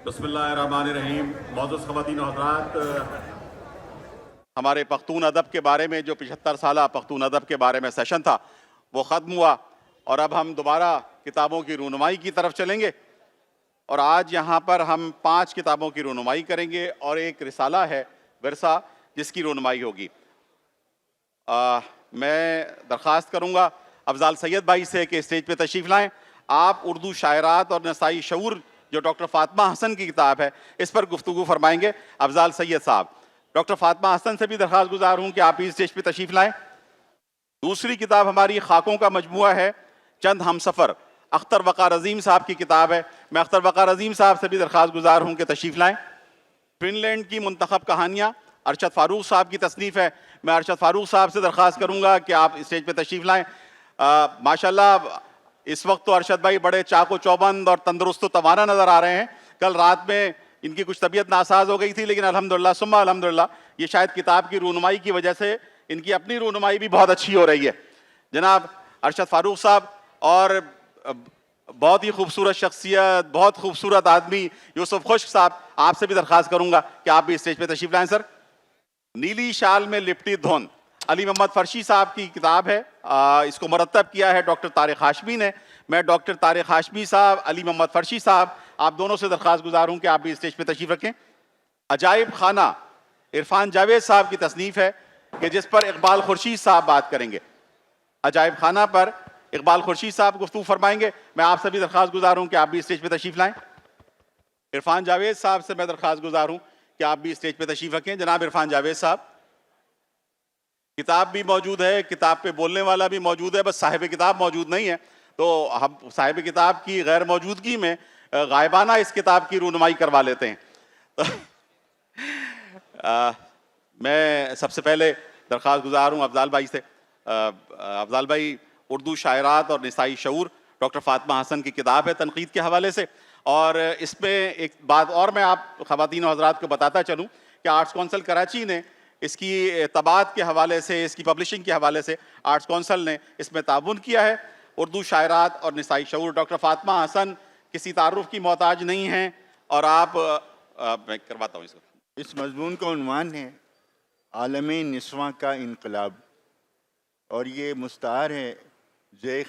بسم اللہ الرحمن الرحیم. معزز خواتین و حضرات، ہمارے پختون ادب کے بارے میں جو 75 سالہ پختون ادب کے بارے میں سیشن تھا وہ ختم ہوا، اور اب ہم دوبارہ کتابوں کی رونمائی کی طرف چلیں گے. اور آج یہاں پر ہم 5 کتابوں کی رونمائی کریں گے اور ایک رسالہ ہے ورثہ جس کی رونمائی ہوگی. میں درخواست کروں گا افضال سید بھائی سے کہ اسٹیج پہ تشریف لائیں. آپ اردو شاعرات اور نسائی شعور جو ڈاکٹر فاطمہ حسن کی کتاب ہے اس پر گفتگو فرمائیں گے افضال سید صاحب. ڈاکٹر فاطمہ حسن سے بھی درخواست گزار ہوں کہ آپ اس اسٹیج پہ تشریف لائیں. دوسری کتاب ہماری خاکوں کا مجموعہ ہے چند ہم سفر، اختر وقار عظیم صاحب کی کتاب ہے. میں اختر وقار عظیم صاحب سے بھی درخواست گزار ہوں کہ تشریف لائیں. فن لینڈ کی منتخب کہانیاں ارشد فاروق صاحب کی تصنیف ہے. میں ارشد فاروق صاحب سے درخواست کروں گا کہ آپ اسٹیج پہ تشریف لائیں. ماشاءاللہ اس وقت تو ارشد بھائی بڑے چاق و چوبند اور تندرست و توانا نظر آ رہے ہیں. کل رات میں ان کی کچھ طبیعت ناساز ہو گئی تھی، لیکن الحمدللہ ثم الحمدللہ یہ شاید کتاب کی رونمائی کی وجہ سے ان کی اپنی رونمائی بھی بہت اچھی ہو رہی ہے. جناب ارشد فاروق صاحب اور بہت ہی خوبصورت شخصیت، بہت خوبصورت آدمی یوسف خشک صاحب، آپ سے بھی درخواست کروں گا کہ آپ بھی اسٹیج پہ تشریف لائیں. سر، نیلی شال میں لپٹی دھن علی محمد فرشی صاحب کی کتاب ہے. اس کو مرتب کیا ہے ڈاکٹر طارق ہاشمی نے. میں ڈاکٹر طارق ہاشمی صاحب، علی محمد فرشی صاحب، آپ دونوں سے درخواست گزار ہوں کہ آپ بھی اسٹیج پہ تشریف رکھیں. عجائب خانہ عرفان جاوید صاحب کی تصنیف ہے کہ جس پر اقبال خورشید صاحب بات کریں گے. عجائب خانہ پر اقبال خورشید صاحب گفتگو فرمائیں گے. میں آپ سے بھی درخواست گزار ہوں کہ آپ بھی اسٹیج پہ تشریف لائیں. عرفان جاوید صاحب سے میں درخواست گزار ہوں کہ آپ بھی اسٹیج پہ تشریف رکھیں. جناب عرفان جاوید صاحب، کتاب بھی موجود ہے، کتاب پہ بولنے والا بھی موجود ہے، بس صاحب کتاب موجود نہیں ہے. تو ہم صاحب کتاب کی غیر موجودگی میں غائبانہ اس کتاب کی رونمائی کروا لیتے ہیں. میں سب سے پہلے درخواست گزار ہوں افضال بھائی سے. افضال بھائی، اردو شاعرات اور نسائی شعور ڈاکٹر فاطمہ حسن کی کتاب ہے تنقید کے حوالے سے. اور اس میں ایک بات اور میں آپ خواتین و حضرات کو بتاتا چلوں کہ آرٹس کونسل کراچی نے اس کی طباعت کے حوالے سے، اس کی پبلشنگ کے حوالے سے آرٹس کونسل نے اس میں تعاون کیا ہے. اردو شاعرات اور نسائی شعور ڈاکٹر فاطمہ حسن کسی تعارف کی محتاج نہیں ہیں. اور آپ میں کرواتا ہوں اس کو. اس مضمون کا عنوان ہے عالم نسواں کا انقلاب، اور یہ مستعار ہے زیخ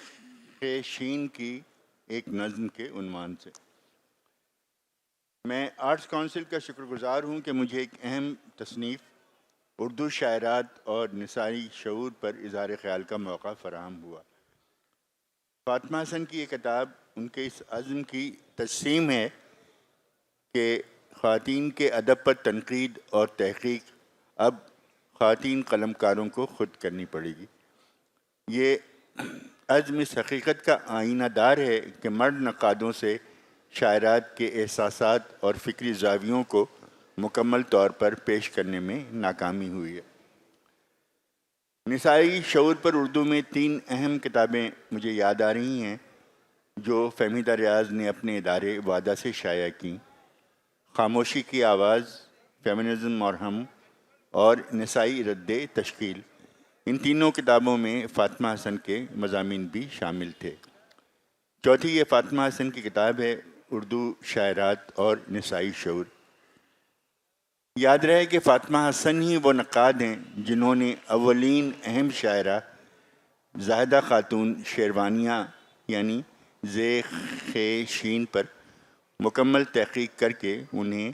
شین کی ایک نظم کے عنوان سے. میں آرٹس کونسل کا شکر گزار ہوں کہ مجھے ایک اہم تصنیف اردو شاعرات اور نسائی شعور پر اظہار خیال کا موقع فراہم ہوا. فاطمہ حسن کی یہ کتاب ان کے اس عزم کی تجسیم ہے کہ خواتین کے ادب پر تنقید اور تحقیق اب خواتین قلم کاروں کو خود کرنی پڑے گی. یہ عزم اس حقیقت کا آئینہ دار ہے کہ مرد نقادوں سے شاعرات کے احساسات اور فکری زاویوں کو مکمل طور پر پیش کرنے میں ناکامی ہوئی ہے. نسائی شعور پر اردو میں 3 اہم کتابیں مجھے یاد آ رہی ہیں جو فہمیدہ ریاض نے اپنے ادارے وادہ سے شائع کیں: خاموشی کی آواز، فیمنزم اور ہم، اور نسائی رد تشکیل. ان تینوں کتابوں میں فاطمہ حسن کے مضامین بھی شامل تھے. چوتھی یہ فاطمہ حسن کی کتاب ہے اردو شاعرات اور نسائی شعور. یاد رہے کہ فاطمہ حسن ہی وہ نقاد ہیں جنہوں نے اولین اہم شاعرہ زاہدہ خاتون شیروانیہ یعنی زیخ شین پر مکمل تحقیق کر کے انہیں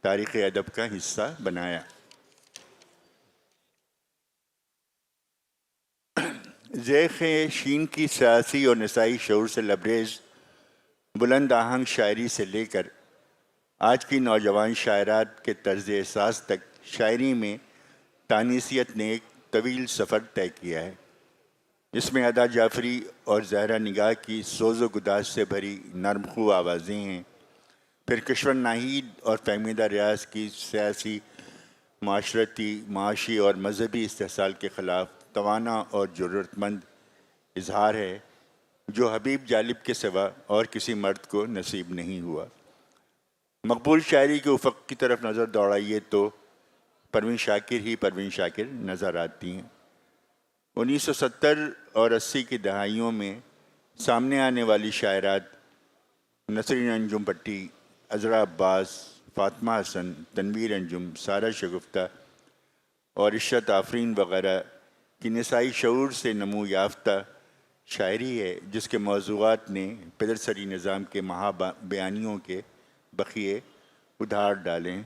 تاریخ ادب کا حصہ بنایا. زیخ شین کی سیاسی اور نسائی شعور سے لبریز بلند آہنگ شاعری سے لے کر آج کی نوجوان شاعرات کے طرز احساس تک شاعری میں تانیثیت نے ایک طویل سفر طے کیا ہے. اس میں ادا جعفری اور زہرا نگاہ کی سوز و گداز سے بھری نرم خو آوازیں ہیں. پھر کشور ناہید اور فہمیدہ ریاض کی سیاسی، معاشرتی، معاشی اور مذہبی استحصال کے خلاف توانا اور جرأت مند اظہار ہے جو حبیب جالب کے سوا اور کسی مرد کو نصیب نہیں ہوا. مقبول شاعری کے افق کی طرف نظر دوڑائیے تو پروین شاکر ہی پروین شاکر نظر آتی ہیں. 1970 اور 80 کی دہائیوں میں سامنے آنے والی شاعرات نسرین انجم پٹی، عذرا عباس، فاطمہ حسن، تنویر انجم، سارہ شگفتہ اور عشرت آفرین وغیرہ کی نسائی شعور سے نمو یافتہ شاعری ہے، جس کے موضوعات نے پدرسری نظام کے بیانیوں کے بقیے ادھار ڈالیں۔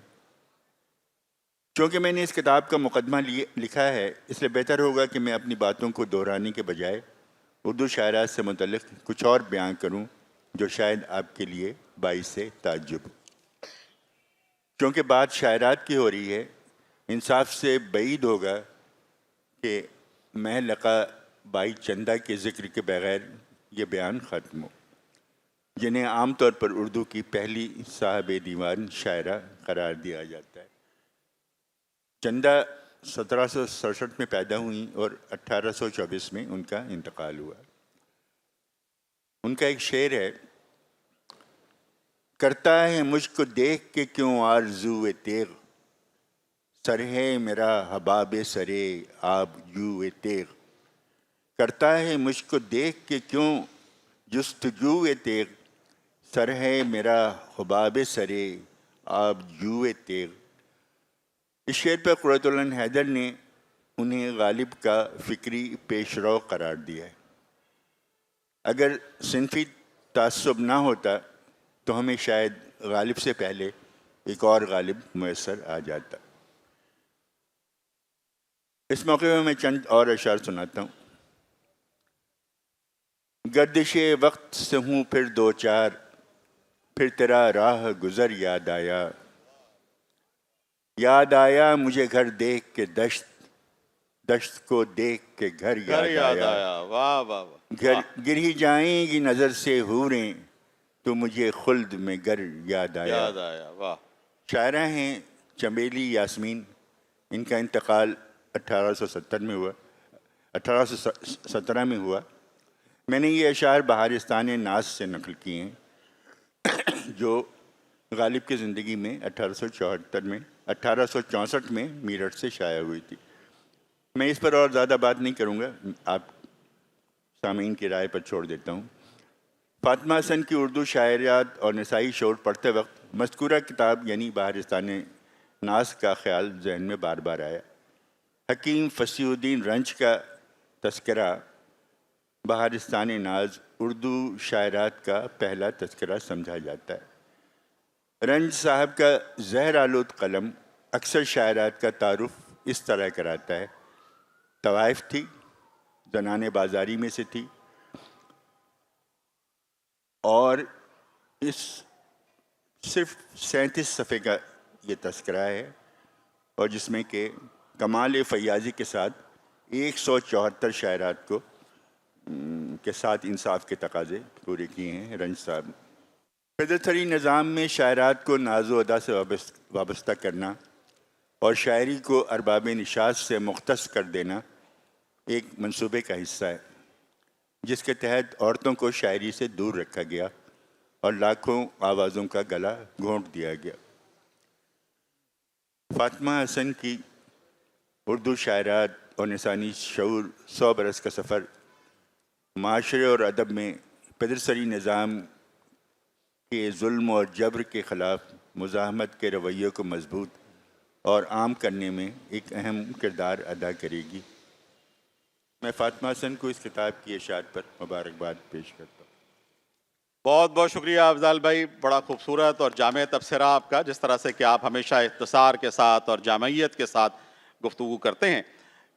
چونکہ میں نے اس کتاب کا مقدمہ لکھا ہے، اس لیے بہتر ہوگا کہ میں اپنی باتوں کو دہرانے کے بجائے اردو شاعرات سے متعلق کچھ اور بیان کروں جو شاید آپ کے لیے باعث تعجب ہو۔ چونکہ بات شاعرات کی ہو رہی ہے، انصاف سے بعید ہوگا کہ میں لقا بائی چندہ کے ذکر کے بغیر یہ بیان ختم ہو، جنہیں عام طور پر اردو کی پہلی صاحب دیوان شاعرہ قرار دیا جاتا ہے۔ چندہ 1767 میں پیدا ہوئیں اور 1824 میں ان کا انتقال ہوا۔ ان کا ایک شعر ہے، کرتا ہے مجھ کو دیکھ کے کیوں آرزو تیغ، سر ہے میرا حباب سرے آب جو تیغ، کرتا ہے مجھ کو دیکھ کے کیوں جستجو تیغ، سر ہے میرا حباب سرے آب جو تیغ۔ اس شعر پر قرۃ العین حیدر نے انہیں غالب کا فکری پیش رو قرار دیا ہے۔ اگر صنفی تعصب نہ ہوتا تو ہمیں شاید غالب سے پہلے ایک اور غالب میسر آ جاتا۔ اس موقع میں چند اور اشعار سناتا ہوں۔ گردش وقت سے ہوں پھر دو چار، پھر تیرا راہ گزر یاد آیا، یاد آیا مجھے گھر دیکھ کے دشت، دشت کو دیکھ کے گھر یاد آیا، واہ واہ واہ، گر ہی جائیں گی نظر سے حوریں تو مجھے خلد میں گر یاد آیا۔ یاد آیا، واہ۔ شاعرہ ہیں چمیلی یاسمین، ان کا انتقال 1870 میں ہوا، 1817 میں ہوا۔ میں نے یہ اشعار بہارستان ناز سے نقل کیے ہیں، جو غالب کی زندگی میں 1864 میں میرٹھ سے شائع ہوئی تھی۔ میں اس پر اور زیادہ بات نہیں کروں گا، آپ سامعین کی رائے پر چھوڑ دیتا ہوں۔ فاطمہ حسن کی اردو شاعریات اور نسائی شعور پڑھتے وقت مذکورہ کتاب یعنی بہارستان ناز کا خیال ذہن میں بار بار آیا۔ حکیم فصیح الدین رنج کا تذکرہ بہارستان ناز اردو شاعرات کا پہلا تذکرہ سمجھا جاتا ہے۔ رنج صاحب کا زہر آلود قلم اکثر شاعرات کا تعارف اس طرح کراتا ہے۔ طوائف تھی، زنان بازاری میں سے تھی، اور اس صرف 37 صفحے کا یہ تذکرہ ہے، اور جس میں کہ کمال فیاضی کے ساتھ 174 شاعرات کو کے ساتھ انصاف کے تقاضے پورے کیے ہیں رنج صاحب۔ پدرسری نظام میں شاعرات کو ناز و ادا سے وابستہ کرنا اور شاعری کو ارباب نشاط سے مختص کر دینا ایک منصوبے کا حصہ ہے، جس کے تحت عورتوں کو شاعری سے دور رکھا گیا اور لاکھوں آوازوں کا گلا گھونٹ دیا گیا۔ فاطمہ حسن کی اردو شاعرات اور نسانی شعور 100 برس کا سفر معاشرے اور ادب میں پدرسری نظام کے ظلم اور جبر کے خلاف مزاحمت کے رویے کو مضبوط اور عام کرنے میں ایک اہم کردار ادا کرے گی۔ میں فاطمہ حسن کو اس کتاب کی اشاعت پر مبارکباد پیش کرتا ہوں۔ بہت بہت شکریہ افضال بھائی، بڑا خوبصورت اور جامع تبصرہ آپ کا، جس طرح سے کہ آپ ہمیشہ اختصار کے ساتھ اور جامعیت کے ساتھ گفتگو کرتے ہیں۔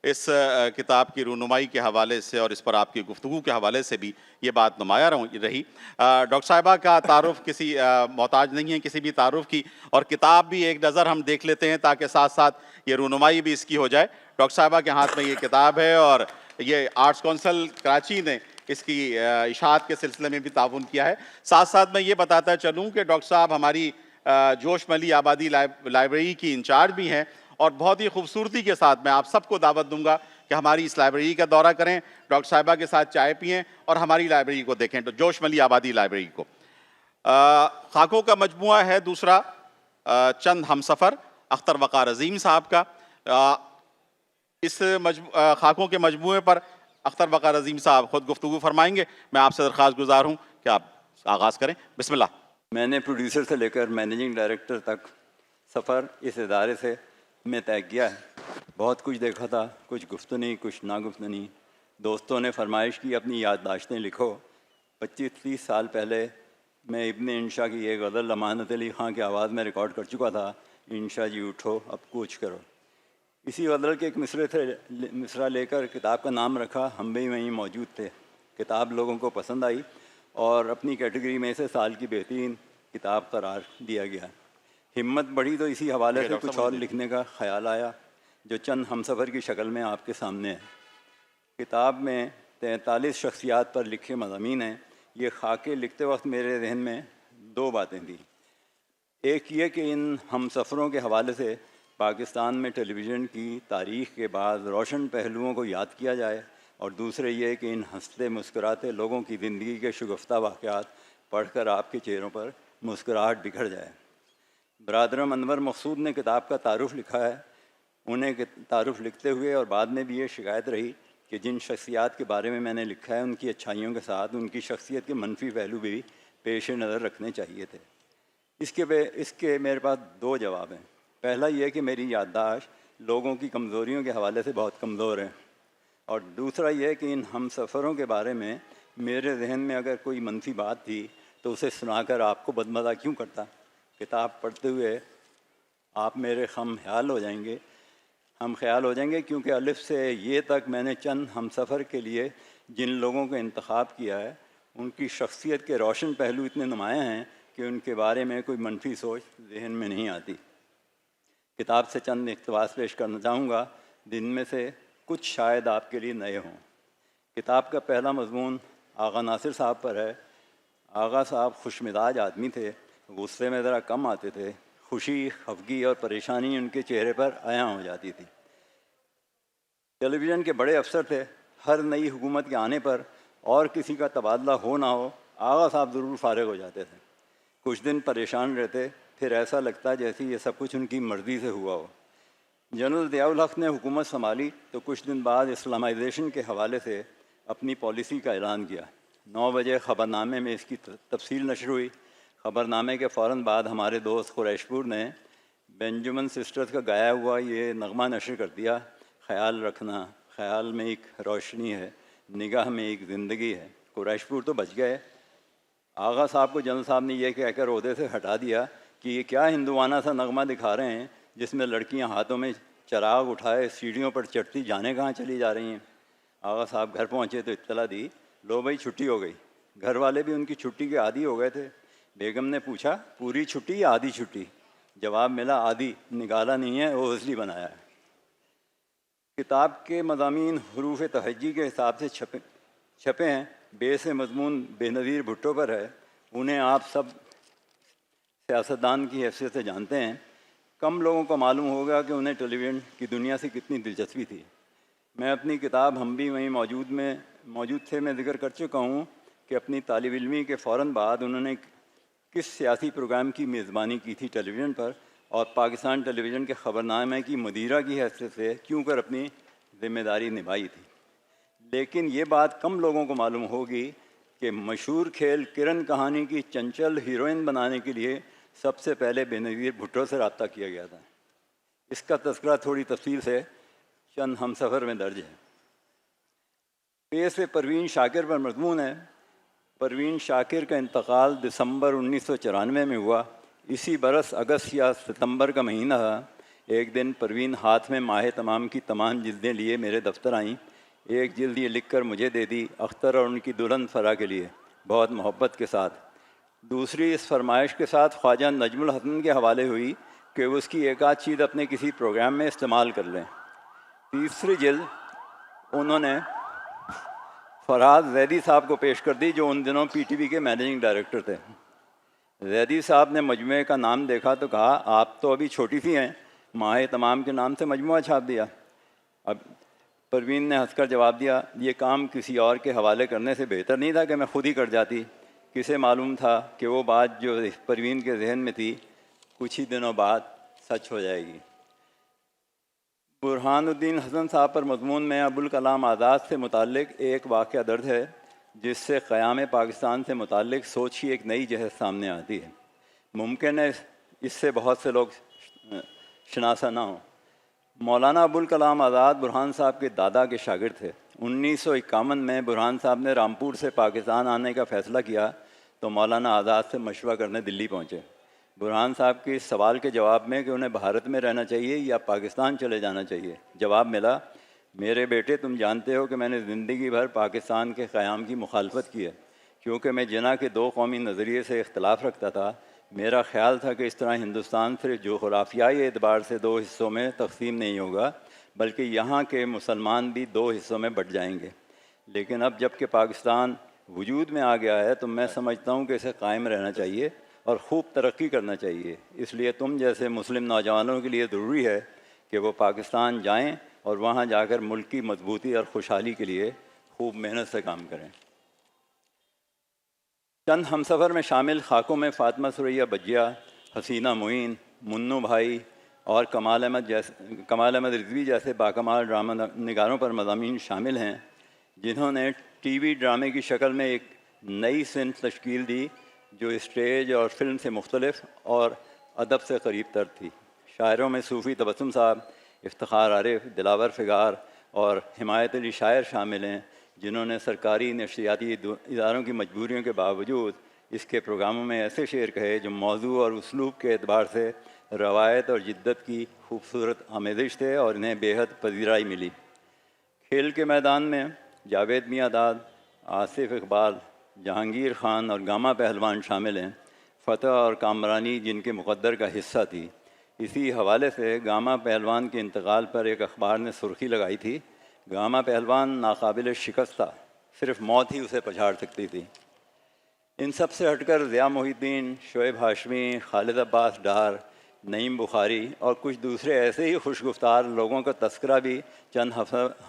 اس کتاب کی رونمائی کے حوالے سے اور اس پر آپ کی گفتگو کے حوالے سے بھی یہ بات نمایاں رہی۔ ڈاکٹر صاحبہ کا تعارف کسی محتاج نہیں ہے کسی بھی تعارف کی، اور کتاب بھی ایک نظر ہم دیکھ لیتے ہیں تاکہ ساتھ ساتھ یہ رونمائی بھی اس کی ہو جائے۔ ڈاکٹر صاحبہ کے ہاتھ میں یہ کتاب ہے، اور یہ آرٹس کونسل کراچی نے اس کی اشاعت کے سلسلے میں بھی تعاون کیا ہے۔ ساتھ ساتھ میں یہ بتاتا چلوں کہ ڈاکٹر صاحب ہماری جوش ملی آبادی لائبریری کی انچارج بھی ہیں، اور بہت ہی خوبصورتی کے ساتھ میں آپ سب کو دعوت دوں گا کہ ہماری اس لائبریری کا دورہ کریں، ڈاکٹر صاحبہ کے ساتھ چائے پئیں اور ہماری لائبریری کو دیکھیں، تو جوش ملی آبادی لائبریری کو۔ خاکوں کا مجموعہ ہے دوسرا، چند ہمسفر اختر وقار عظیم صاحب کا۔ اس خاکوں کے مجموعے پر اختر وقار عظیم صاحب خود گفتگو فرمائیں گے۔ میں آپ سے درخواست گزار ہوں کہ آپ آغاز کریں۔ بسم اللہ۔ میں نے پروڈیوسر سے لے کر مینیجنگ ڈائریکٹر تک سفر اس ادارے سے میں طے کیا ہے۔ بہت کچھ دیکھا تھا، کچھ گفتنی کچھ ناگفتنی۔ دوستوں نے فرمائش کی اپنی یادداشتیں لکھو۔ 25-30 سال پہلے میں ابن انشا کی یہ غزل امانت علی خان کی آواز میں ریکارڈ کر چکا تھا، انشا جی اٹھو اب کوچ کرو۔ اسی غزل کے ایک مصرع لے کر کتاب کا نام رکھا، ہم بھی وہیں موجود تھے۔ کتاب لوگوں کو پسند آئی اور اپنی کیٹیگری میں سے سال کی بہترین کتاب قرار دیا گیا۔ ہمت بڑھی تو اسی حوالے سے کچھ اور لکھنے کا خیال آیا جو چند ہم سفر کی شکل میں آپ کے سامنے ہے۔ کتاب میں 43 شخصیات پر لکھے مضامین ہیں۔ یہ خاکے لکھتے وقت میرے ذہن میں 2 باتیں تھیں۔ ایک یہ کہ ان ہم سفروں کے حوالے سے پاکستان میں ٹیلی ویژن کی تاریخ کے بعد روشن پہلوؤں کو یاد کیا جائے، اور دوسرے یہ کہ ان ہنستے مسکراتے لوگوں کی زندگی کے شگفتہ واقعات پڑھ کر آپ کے چہروں پر مسکراہٹ بکھر جائے۔ برادرم انور مقصود نے کتاب کا تعارف لکھا ہے۔ انہیں تعارف لکھتے ہوئے اور بعد میں بھی یہ شکایت رہی کہ جن شخصیات کے بارے میں نے لکھا ہے ان کی اچھائیوں کے ساتھ ان کی شخصیت کے منفی پہلو بھی پیش نظر رکھنے چاہیے تھے۔ اس کے میرے پاس 2 جواب ہیں۔ پہلا یہ کہ میری یادداشت لوگوں کی کمزوریوں کے حوالے سے بہت کمزور ہے، اور دوسرا یہ کہ ان ہم سفروں کے بارے میں میرے ذہن میں اگر کوئی منفی بات تھی تو اسے سنا کر آپ کو بدمزہ کیوں کرتا۔ کتاب پڑھتے ہوئے آپ میرے ہم خیال ہو جائیں گے کیونکہ الف سے یہ تک میں نے چند ہم سفر کے لیے جن لوگوں کا انتخاب کیا ہے ان کی شخصیت کے روشن پہلو اتنے نمایاں ہیں کہ ان کے بارے میں کوئی منفی سوچ ذہن میں نہیں آتی۔ کتاب سے چند اقتباس پیش کرنا چاہوں گا، جن میں سے کچھ شاید آپ کے لیے نئے ہوں۔ کتاب کا پہلا مضمون آغا ناصر صاحب پر ہے۔ آغا صاحب خوش مزاج آدمی تھے، غصے میں ذرا کم آتے تھے، خوشی، خفگی اور پریشانی ان کے چہرے پر عیاں ہو جاتی تھی۔ ٹیلی ویژن کے بڑے افسر تھے۔ ہر نئی حکومت کے آنے پر اور کسی کا تبادلہ ہو نہ ہو، آغا صاحب ضرور فارغ ہو جاتے تھے۔ کچھ دن پریشان رہتے، پھر ایسا لگتا جیسے یہ سب کچھ ان کی مرضی سے ہوا ہو۔ جنرل ضیاء الحق نے حکومت سنبھالی تو کچھ دن بعد اسلامائزیشن کے حوالے سے اپنی پالیسی کا اعلان کیا۔ 9 بجے خبرنامے میں اس کی تفصیل نشر ہوئی۔ خبرنامے کے فوراً بعد ہمارے دوست قریش پور نے بینجمن سسٹرز کا گایا ہوا یہ نغمہ نشر کر دیا: خیال رکھنا، خیال میں ایک روشنی ہے، نگاہ میں ایک زندگی ہے۔ قریش پور تو بچ گئے۔ آغا صاحب کو جنرل صاحب نے یہ کہہ کر عہدے سے ہٹا دیا کہ یہ کیا ہندوانہ سا نغمہ دکھا رہے ہیں جس میں لڑکیاں ہاتھوں میں چراغ اٹھائے سیڑھیوں پر چڑھتی جانے کہاں چلی جا رہی ہیں۔ آغا صاحب گھر پہنچے تو اطلاع دی، لو بھائی چھٹی ہو گئی۔ گھر والے بھی ان کی چھٹی کے عادی ہو گئے تھے۔ بیگم نے پوچھا، پوری چھٹی یا آدھی چھٹی؟ جواب ملا، آدھی، نکالا نہیں ہے، وہ اس لیے بنایا ہے۔ کتاب کے مضامین حروف تہجی کے حساب سے چھپے ہیں۔ بیس مضمون بے نظیر بھٹو پر ہے۔ انہیں آپ سب سیاستدان کی حیثیت سے جانتے ہیں۔ کم لوگوں کو معلوم ہوگا کہ انہیں ٹیلی ویژن کی دنیا سے کتنی دلچسپی تھی۔ میں اپنی کتاب ہم بھی وہیں موجود تھے میں ذکر کر چکا ہوں کہ اپنی طالب علمی کے فوراً بعد انہوں نے کس سیاسی پروگرام کی میزبانی کی تھی ٹیلی ویژن پر، اور پاکستان ٹیلی ویژن کے خبرنامے کی مدیرہ کی حیثیت سے کیوں کر اپنی ذمہ داری نبھائی تھی۔ لیکن یہ بات کم لوگوں کو معلوم ہوگی کہ مشہور کھیل کرن کہانی کی چنچل ہیروئن بنانے کے لیے سب سے پہلے بے نظیر بھٹو سے رابطہ کیا گیا تھا۔ اس کا تذکرہ تھوڑی تفصیل سے چند ہم سفر میں درج ہے۔ پیش پروین شاکر پر مضمون ہے۔ پروین شاکر کا انتقال دسمبر 1994 میں ہوا۔ اسی برس اگست یا ستمبر کا مہینہ تھا۔ ایک دن پروین ہاتھ میں ماہ تمام کی تمام جلدیں لیے میرے دفتر آئیں۔ ایک جلد یہ لکھ کر مجھے دے دی، اختر اور ان کی دلہن فرا کے لیے، بہت محبت کے ساتھ۔ دوسری اس فرمائش کے ساتھ خواجہ نجم الحسن کے حوالے ہوئی کہ وہ اس کی ایک آدھ چیز اپنے کسی پروگرام میں استعمال کر لیں۔ تیسری جلد انہوں نے فرحات زیدی صاحب کو پیش کر دی جو ان دنوں پی ٹی وی کے مینیجنگ ڈائریکٹر تھے۔ زیدی صاحب نے مجموعے کا نام دیکھا تو کہا، آپ تو ابھی چھوٹی سی ہیں، ماہ تمام کے نام سے مجموعہ چھاپ دیا۔ اب پروین نے ہنس کر جواب دیا، یہ کام کسی اور کے حوالے کرنے سے بہتر نہیں تھا کہ میں خود ہی کر جاتی؟ کسے معلوم تھا کہ وہ بات جو پروین کے ذہن میں تھی کچھ ہی دنوں بعد سچ ہو جائے گی۔ برہان الدین حسن صاحب پر مضمون میں ابوالکلام آزاد سے متعلق ایک واقعہ درج ہے جس سے قیام پاکستان سے متعلق سوچ ہی ایک نئی جہت سامنے آتی ہے۔ ممکن ہے اس سے بہت سے لوگ شناسا نہ ہوں۔ مولانا ابوالکلام آزاد برہان صاحب کے دادا کے شاگرد تھے۔ 1951 میں برہان صاحب نے رامپور سے پاکستان آنے کا فیصلہ کیا تو مولانا آزاد سے مشورہ کرنے دلی پہنچے۔ برہان صاحب کے اس سوال کے جواب میں کہ انہیں بھارت میں رہنا چاہیے یا پاکستان چلے جانا چاہیے، جواب ملا، میرے بیٹے تم جانتے ہو کہ میں نے زندگی بھر پاکستان کے قیام کی مخالفت کی ہے، کیونکہ میں جناح کے دو قومی نظریے سے اختلاف رکھتا تھا۔ میرا خیال تھا کہ اس طرح ہندوستان صرف جغرافیائی اعتبار سے دو حصوں میں تقسیم نہیں ہوگا، بلکہ یہاں کے مسلمان بھی دو حصوں میں بٹ جائیں گے۔ لیکن اب جب کہ پاکستان وجود میں آ گیا ہے تو میں سمجھتا ہوں کہ اسے قائم رہنا چاہیے اور خوب ترقی کرنا چاہیے۔ اس لیے تم جیسے مسلم نوجوانوں کے لیے ضروری ہے کہ وہ پاکستان جائیں اور وہاں جا کر ملک کی مضبوطی اور خوشحالی کے لیے خوب محنت سے کام کریں۔ چند ہمسفر میں شامل خاکوں میں فاطمہ ثریا بجیہ، حسینہ معین، منو بھائی اور کمال احمد رضوی جیسے باکمال ڈرامہ نگاروں پر مضامین شامل ہیں، جنہوں نے ٹی وی ڈرامے کی شکل میں ایک نئی صنف تشکیل دی جو اسٹیج اور فلم سے مختلف اور ادب سے قریب تر تھی۔ شاعروں میں صوفی تبسم صاحب، افتخار عارف، دلاور فگار اور حمایت علی شاعر شامل ہیں، جنہوں نے سرکاری نشریاتی اداروں کی مجبوریوں کے باوجود اس کے پروگراموں میں ایسے شعر کہے جو موضوع اور اسلوب کے اعتبار سے روایت اور جدت کی خوبصورت آمیزش تھے اور انہیں بے حد پذیرائی ملی۔ کھیل کے میدان میں جاوید میاں داد، آصف اقبال، جہانگیر خان اور گاما پہلوان شامل ہیں۔ فتح اور کامرانی جن کے مقدر کا حصہ تھی۔ اسی حوالے سے گاما پہلوان کے انتقال پر ایک اخبار نے سرخی لگائی تھی، گاما پہلوان ناقابل شکست تھا، صرف موت ہی اسے پچھاڑ سکتی تھی۔ ان سب سے ہٹ کر ضیاء محی الدین، شعیب ہاشمی، خالد عباس ڈار، نعیم بخاری اور کچھ دوسرے ایسے ہی خوش گفتار لوگوں کا تذکرہ بھی چند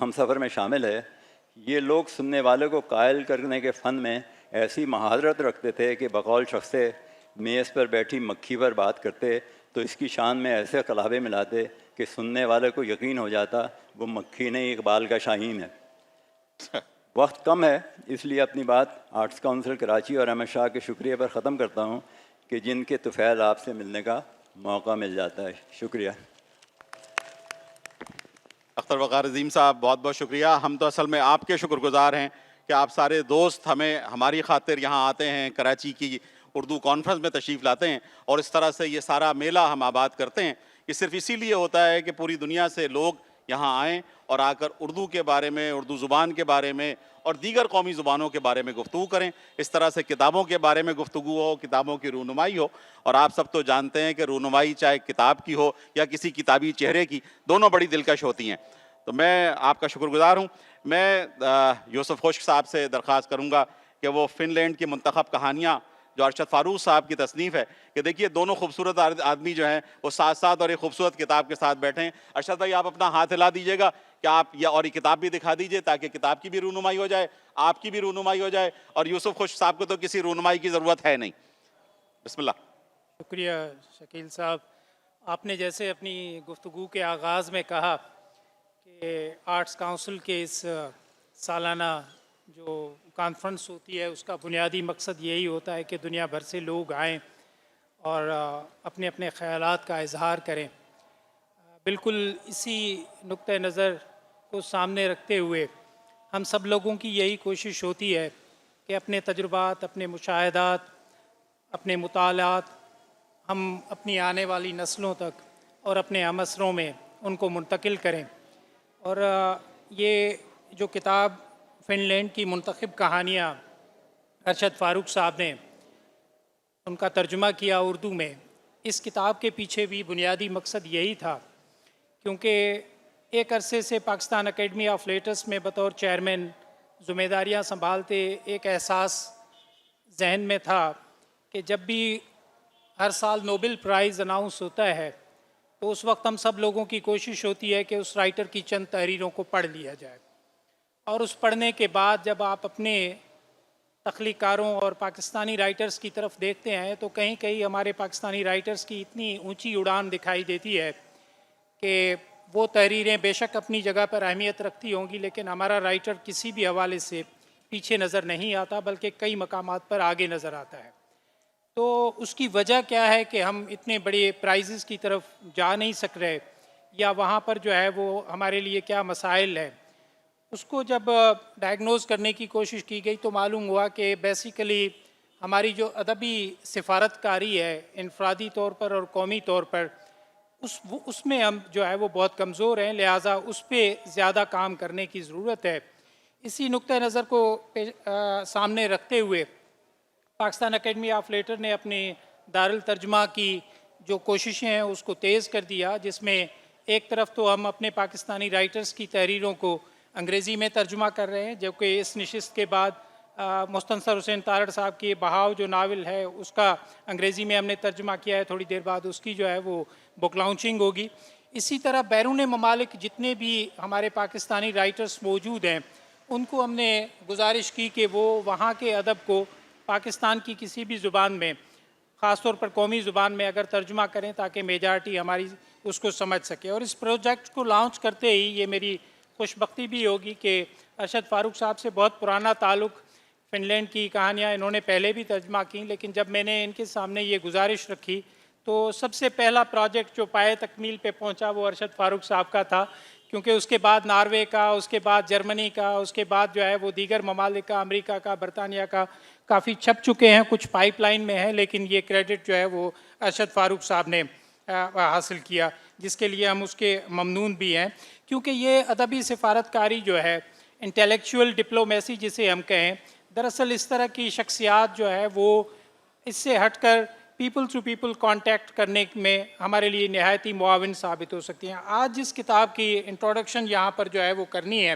ہمسفر میں شامل ہے۔ یہ لوگ سننے والے کو قائل کرنے کے فن میں ایسی مہارت رکھتے تھے کہ بقول شخص میز پر بیٹھی مکھی پر بات کرتے تو اس کی شان میں ایسے قلابے ملاتے کہ سننے والے کو یقین ہو جاتا وہ مکھی نہیں اقبال کا شاہین ہے۔ وقت کم ہے، اس لیے اپنی بات آرٹس کونسل کراچی اور احمد شاہ کے شکریہ پر ختم کرتا ہوں کہ جن کے طفیل آپ سے ملنے کا موقع مل جاتا ہے۔ شکریہ۔ اختر وقار عظیم صاحب بہت بہت شکریہ۔ ہم تو اصل میں آپ کے شکر گزار ہیں کہ آپ سارے دوست ہماری خاطر یہاں آتے ہیں، کراچی کی اردو کانفرنس میں تشریف لاتے ہیں اور اس طرح سے یہ سارا میلہ ہم آباد کرتے ہیں۔ یہ صرف اسی لیے ہوتا ہے کہ پوری دنیا سے لوگ یہاں آئیں اور آ کر اردو کے بارے میں، اردو زبان کے بارے میں اور دیگر قومی زبانوں کے بارے میں گفتگو کریں۔ اس طرح سے کتابوں کے بارے میں گفتگو ہو، کتابوں کی رونمائی ہو، اور آپ سب تو جانتے ہیں کہ رونمائی چاہے کتاب کی ہو یا کسی کتابی چہرے کی، دونوں بڑی دلکش ہوتی ہیں۔ تو میں آپ کا شکر گزار ہوں۔ میں یوسف خشک صاحب سے درخواست کروں گا کہ وہ فن لینڈ کی منتخب کہانیاں جو ارشد فاروق صاحب کی تصنیف ہے، کہ دیکھیے دونوں خوبصورت آدمی جو ہیں وہ ساتھ ساتھ اور ایک خوبصورت کتاب کے ساتھ بیٹھے ہیں۔ ارشد بھائی آپ اپنا ہاتھ ہلا دیجیے گا کہ آپ اور یہ کتاب بھی دکھا دیجیے تاکہ کتاب کی بھی رونمائی ہو جائے، آپ کی بھی رونمائی ہو جائے، اور یوسف خشک صاحب کو تو کسی رونمائی کی ضرورت ہے نہیں۔ بسم اللہ۔ شکریہ شکیل صاحب۔ آپ نے جیسے اپنی گفتگو کے آغاز میں کہا کہ آرٹس کونسل کے اس سالانہ جو کانفرنس ہوتی ہے اس کا بنیادی مقصد یہی ہوتا ہے کہ دنیا بھر سے لوگ آئیں اور اپنے اپنے خیالات کا اظہار کریں۔ بالکل اسی نقطہ نظر کو سامنے رکھتے ہوئے ہم سب لوگوں کی یہی کوشش ہوتی ہے کہ اپنے تجربات، اپنے مشاہدات، اپنے مطالعات ہم اپنی آنے والی نسلوں تک اور اپنے ہمعصروں میں ان کو منتقل کریں۔ اور یہ جو کتاب فن لینڈ کی منتخب کہانیاں ارشد فاروق صاحب نے ان کا ترجمہ کیا اردو میں، اس کتاب کے پیچھے بھی بنیادی مقصد یہی تھا، کیونکہ ایک عرصے سے پاکستان اکیڈمی آف لیٹرس میں بطور چیئرمین ذمہ داریاں سنبھالتے ایک احساس ذہن میں تھا کہ جب بھی ہر سال نوبل پرائز اناؤنس ہوتا ہے تو اس وقت ہم سب لوگوں کی کوشش ہوتی ہے کہ اس رائٹر کی چند تحریروں کو پڑھ لیا جائے، اور اس پڑھنے کے بعد جب آپ اپنے تخلیقکاروں اور پاکستانی رائٹرز کی طرف دیکھتے ہیں تو کہیں کہیں ہمارے پاکستانی رائٹرز کی اتنی اونچی اڑان دکھائی دیتی ہے کہ وہ تحریریں بے شک اپنی جگہ پر اہمیت رکھتی ہوں گی، لیکن ہمارا رائٹر کسی بھی حوالے سے پیچھے نظر نہیں آتا بلکہ کئی مقامات پر آگے نظر آتا ہے۔ تو اس کی وجہ کیا ہے کہ ہم اتنے بڑے پرائزز کی طرف جا نہیں سک رہے، یا وہاں پر جو ہے وہ ہمارے لیے کیا مسائل ہیں. اس کو جب ڈائگنوز کرنے کی کوشش کی گئی تو معلوم ہوا کہ بیسیکلی ہماری جو ادبی سفارت کاری ہے انفرادی طور پر اور قومی طور پر، اس میں ہم جو ہے وہ بہت کمزور ہیں، لہٰذا اس پہ زیادہ کام کرنے کی ضرورت ہے. اسی نقطہ نظر کو سامنے رکھتے ہوئے پاکستان اکیڈمی آف لیٹر نے اپنی دارالترجمہ کی جو کوششیں ہیں اس کو تیز کر دیا، جس میں ایک طرف تو ہم اپنے پاکستانی رائٹرز کی تحریروں کو انگریزی میں ترجمہ کر رہے ہیں، جبکہ اس نشست کے بعد مستنصر حسین تارڑ صاحب کی بہاؤ جو ناول ہے اس کا انگریزی میں ہم نے ترجمہ کیا ہے، تھوڑی دیر بعد اس کی جو ہے وہ بک لانچنگ ہوگی. اسی طرح بیرون ممالک جتنے بھی ہمارے پاکستانی رائٹرز موجود ہیں ان کو ہم نے گزارش کی کہ وہ وہاں کے ادب کو پاکستان کی کسی بھی زبان میں، خاص طور پر قومی زبان میں اگر ترجمہ کریں تاکہ میجارٹی ہماری اس کو سمجھ سکے. اور اس پروجیکٹ کو لانچ کرتے ہی یہ میری خوش بختی بھی ہوگی کہ ارشد فاروق صاحب سے بہت پرانا تعلق، فن لینڈ کی کہانیاں انہوں نے پہلے بھی ترجمہ کیں، لیکن جب میں نے ان کے سامنے یہ گزارش رکھی تو سب سے پہلا پروجیکٹ جو پائے تکمیل پہ پہنچا وہ ارشد فاروق صاحب کا تھا، کیونکہ اس کے بعد ناروے کا، اس کے بعد جرمنی کا، اس کے بعد جو ہے وہ دیگر ممالک کا، امریکہ کا، برطانیہ کا کافی چھپ چکے ہیں، کچھ پائپ لائن میں ہیں، لیکن یہ کریڈٹ جو ہے وہ ارشد فاروق صاحب نے حاصل کیا، جس کے لیے ہم اس کے ممنون بھی ہیں. کیونکہ یہ ادبی سفارت کاری جو ہے، انٹلیکچوئل ڈپلومیسی جسے ہم کہیں، دراصل اس طرح کی شخصیات جو ہے وہ اس سے ہٹ کر پیپل ٹو پیپل کانٹیکٹ کرنے میں ہمارے لیے نہایت ہی معاون ثابت ہو سکتی ہیں. آج جس کتاب کی انٹروڈکشن یہاں پر جو ہے وہ کرنی ہے،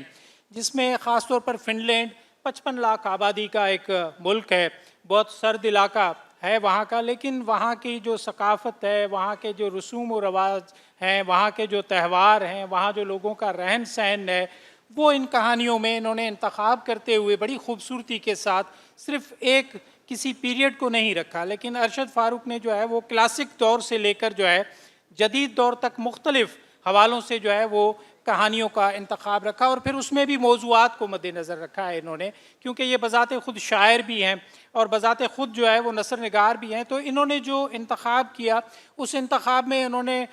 جس میں خاص طور پر فن لینڈ 55 لاکھ آبادی کا ایک ملک ہے، بہت سرد علاقہ ہے وہاں کا، لیکن وہاں کی جو ثقافت ہے، وہاں کے جو رسوم و رواج ہیں، وہاں کے جو تہوار ہیں، وہاں جو لوگوں کا رہن سہن ہے، وہ ان کہانیوں میں انہوں نے انتخاب کرتے ہوئے بڑی خوبصورتی کے ساتھ صرف ایک کسی پیریڈ کو نہیں رکھا، لیکن ارشد فاروق نے جو ہے وہ کلاسک دور سے لے کر جو ہے جدید دور تک مختلف حوالوں سے جو ہے وہ کہانیوں کا انتخاب رکھا، اور پھر اس میں بھی موضوعات کو مد نظر رکھا ہے انہوں نے، کیونکہ یہ بذات خود شاعر بھی ہیں اور بذات خود جو ہے وہ نثر نگار بھی ہیں. تو انہوں نے جو انتخاب کیا اس انتخاب میں انہوں نے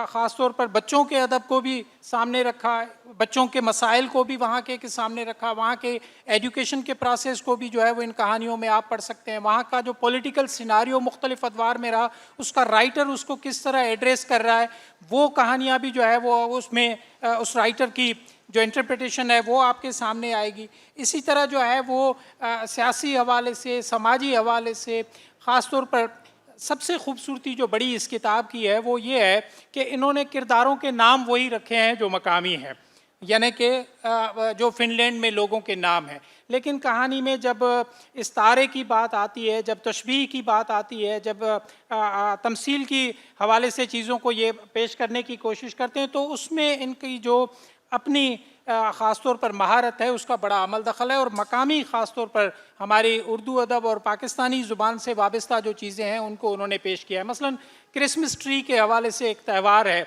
خاص طور پر بچوں کے ادب کو بھی سامنے رکھا، بچوں کے مسائل کو بھی وہاں کے سامنے رکھا، وہاں کے ایجوکیشن کے پروسیس کو بھی جو ہے وہ ان کہانیوں میں آپ پڑھ سکتے ہیں، وہاں کا جو پولیٹیکل سیناریو مختلف ادوار میں رہا اس کا رائٹر اس کو کس طرح ایڈریس کر رہا ہے، وہ کہانیاں بھی جو ہے وہ اس میں اس رائٹر کی جو انٹرپریٹیشن ہے وہ آپ کے سامنے آئے گی. اسی طرح جو ہے وہ سیاسی حوالے سے، سماجی حوالے سے، خاص طور پر سب سے خوبصورتی جو بڑی اس کتاب کی ہے وہ یہ ہے کہ انہوں نے کرداروں کے نام وہی رکھے ہیں جو مقامی ہیں، یعنی کہ جو فن لینڈ میں لوگوں کے نام ہیں، لیکن کہانی میں جب استعارے کی بات آتی ہے، جب تشبیہ کی بات آتی ہے، جب تمثیل کی حوالے سے چیزوں کو یہ پیش کرنے کی کوشش کرتے ہیں تو اس میں ان کی جو اپنی خاص طور پر مہارت ہے اس کا بڑا عمل دخل ہے، اور مقامی خاص طور پر ہماری اردو ادب اور پاکستانی زبان سے وابستہ جو چیزیں ہیں ان کو انہوں نے پیش کیا ہے. مثلا کرسمس ٹری کے حوالے سے ایک تہوار ہے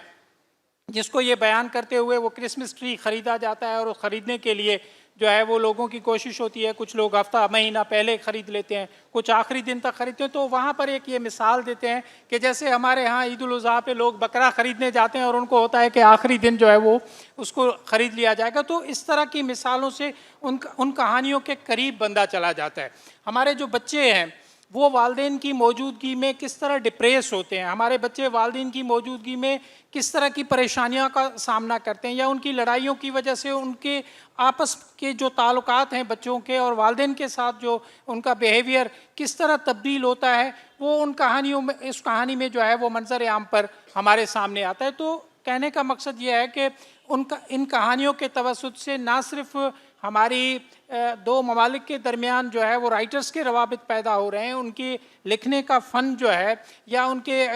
جس کو یہ بیان کرتے ہوئے وہ کرسمس ٹری خریدا جاتا ہے، اور خریدنے کے لیے جو ہے وہ لوگوں کی کوشش ہوتی ہے، کچھ لوگ ہفتہ مہینہ پہلے خرید لیتے ہیں، کچھ آخری دن تک خریدتے ہیں. تو وہاں پر ایک یہ مثال دیتے ہیں کہ جیسے ہمارے ہاں عید الاضحیٰ پہ لوگ بکرا خریدنے جاتے ہیں اور ان کو ہوتا ہے کہ آخری دن جو ہے وہ اس کو خرید لیا جائے گا. تو اس طرح کی مثالوں سے ان کہانیوں کے قریب بندہ چلا جاتا ہے. ہمارے جو بچے ہیں وہ والدین کی موجودگی میں کس طرح ڈپریس ہوتے ہیں، ہمارے بچے والدین کی موجودگی میں کس طرح کی پریشانیاں کا سامنا کرتے ہیں، یا ان کی لڑائیوں کی وجہ سے ان کے آپس کے جو تعلقات ہیں بچوں کے اور والدین کے ساتھ جو ان کا بیہیویئر کس طرح تبدیل ہوتا ہے، وہ ان کہانیوں میں، اس کہانی میں جو ہے وہ منظر عام پر ہمارے سامنے آتا ہے. تو کہنے کا مقصد یہ ہے کہ ان کہانیوں کے توسط سے نہ صرف ہماری دو ممالک کے درمیان جو ہے وہ رائٹرز کے روابط پیدا ہو رہے ہیں، ان کی لکھنے کا فن جو ہے یا ان کے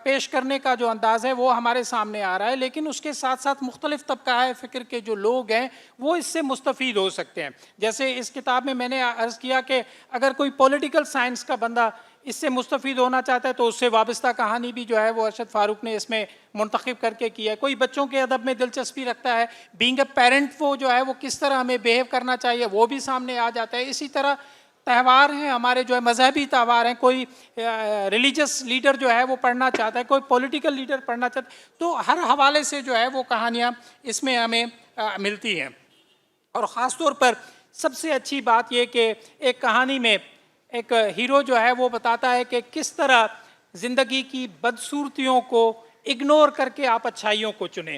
پیش کرنے کا جو انداز ہے وہ ہمارے سامنے آ رہا ہے، لیکن اس کے ساتھ ساتھ مختلف طبقہ فکر کے جو لوگ ہیں وہ اس سے مستفید ہو سکتے ہیں. جیسے اس کتاب میں نے عرض کیا کہ اگر کوئی پولیٹیکل سائنس کا بندہ اس سے مستفید ہونا چاہتا ہے تو اس سے وابستہ کہانی بھی جو ہے وہ ارشد فاروق نے اس میں منتخب کر کے کی ہے. کوئی بچوں کے ادب میں دلچسپی رکھتا ہے، بینگ اے پیرنٹ وہ جو ہے وہ کس طرح ہمیں بیہیو کرنا چاہیے وہ بھی سامنے آ جاتا ہے. اسی طرح تہوار ہیں ہمارے جو ہے مذہبی تہوار ہیں, کوئی ریلیجس لیڈر جو ہے وہ پڑھنا چاہتا ہے, کوئی پولیٹیکل لیڈر پڑھنا چاہتا ہے, تو ہر حوالے سے جو ہے وہ کہانیاں اس میں ہمیں ملتی ہیں. اور خاص طور پر سب سے اچھی بات یہ کہ ایک کہانی میں ایک ہیرو جو ہے وہ بتاتا ہے کہ کس طرح زندگی کی بدصورتیوں کو اگنور کر کے آپ اچھائیوں کو چنیں,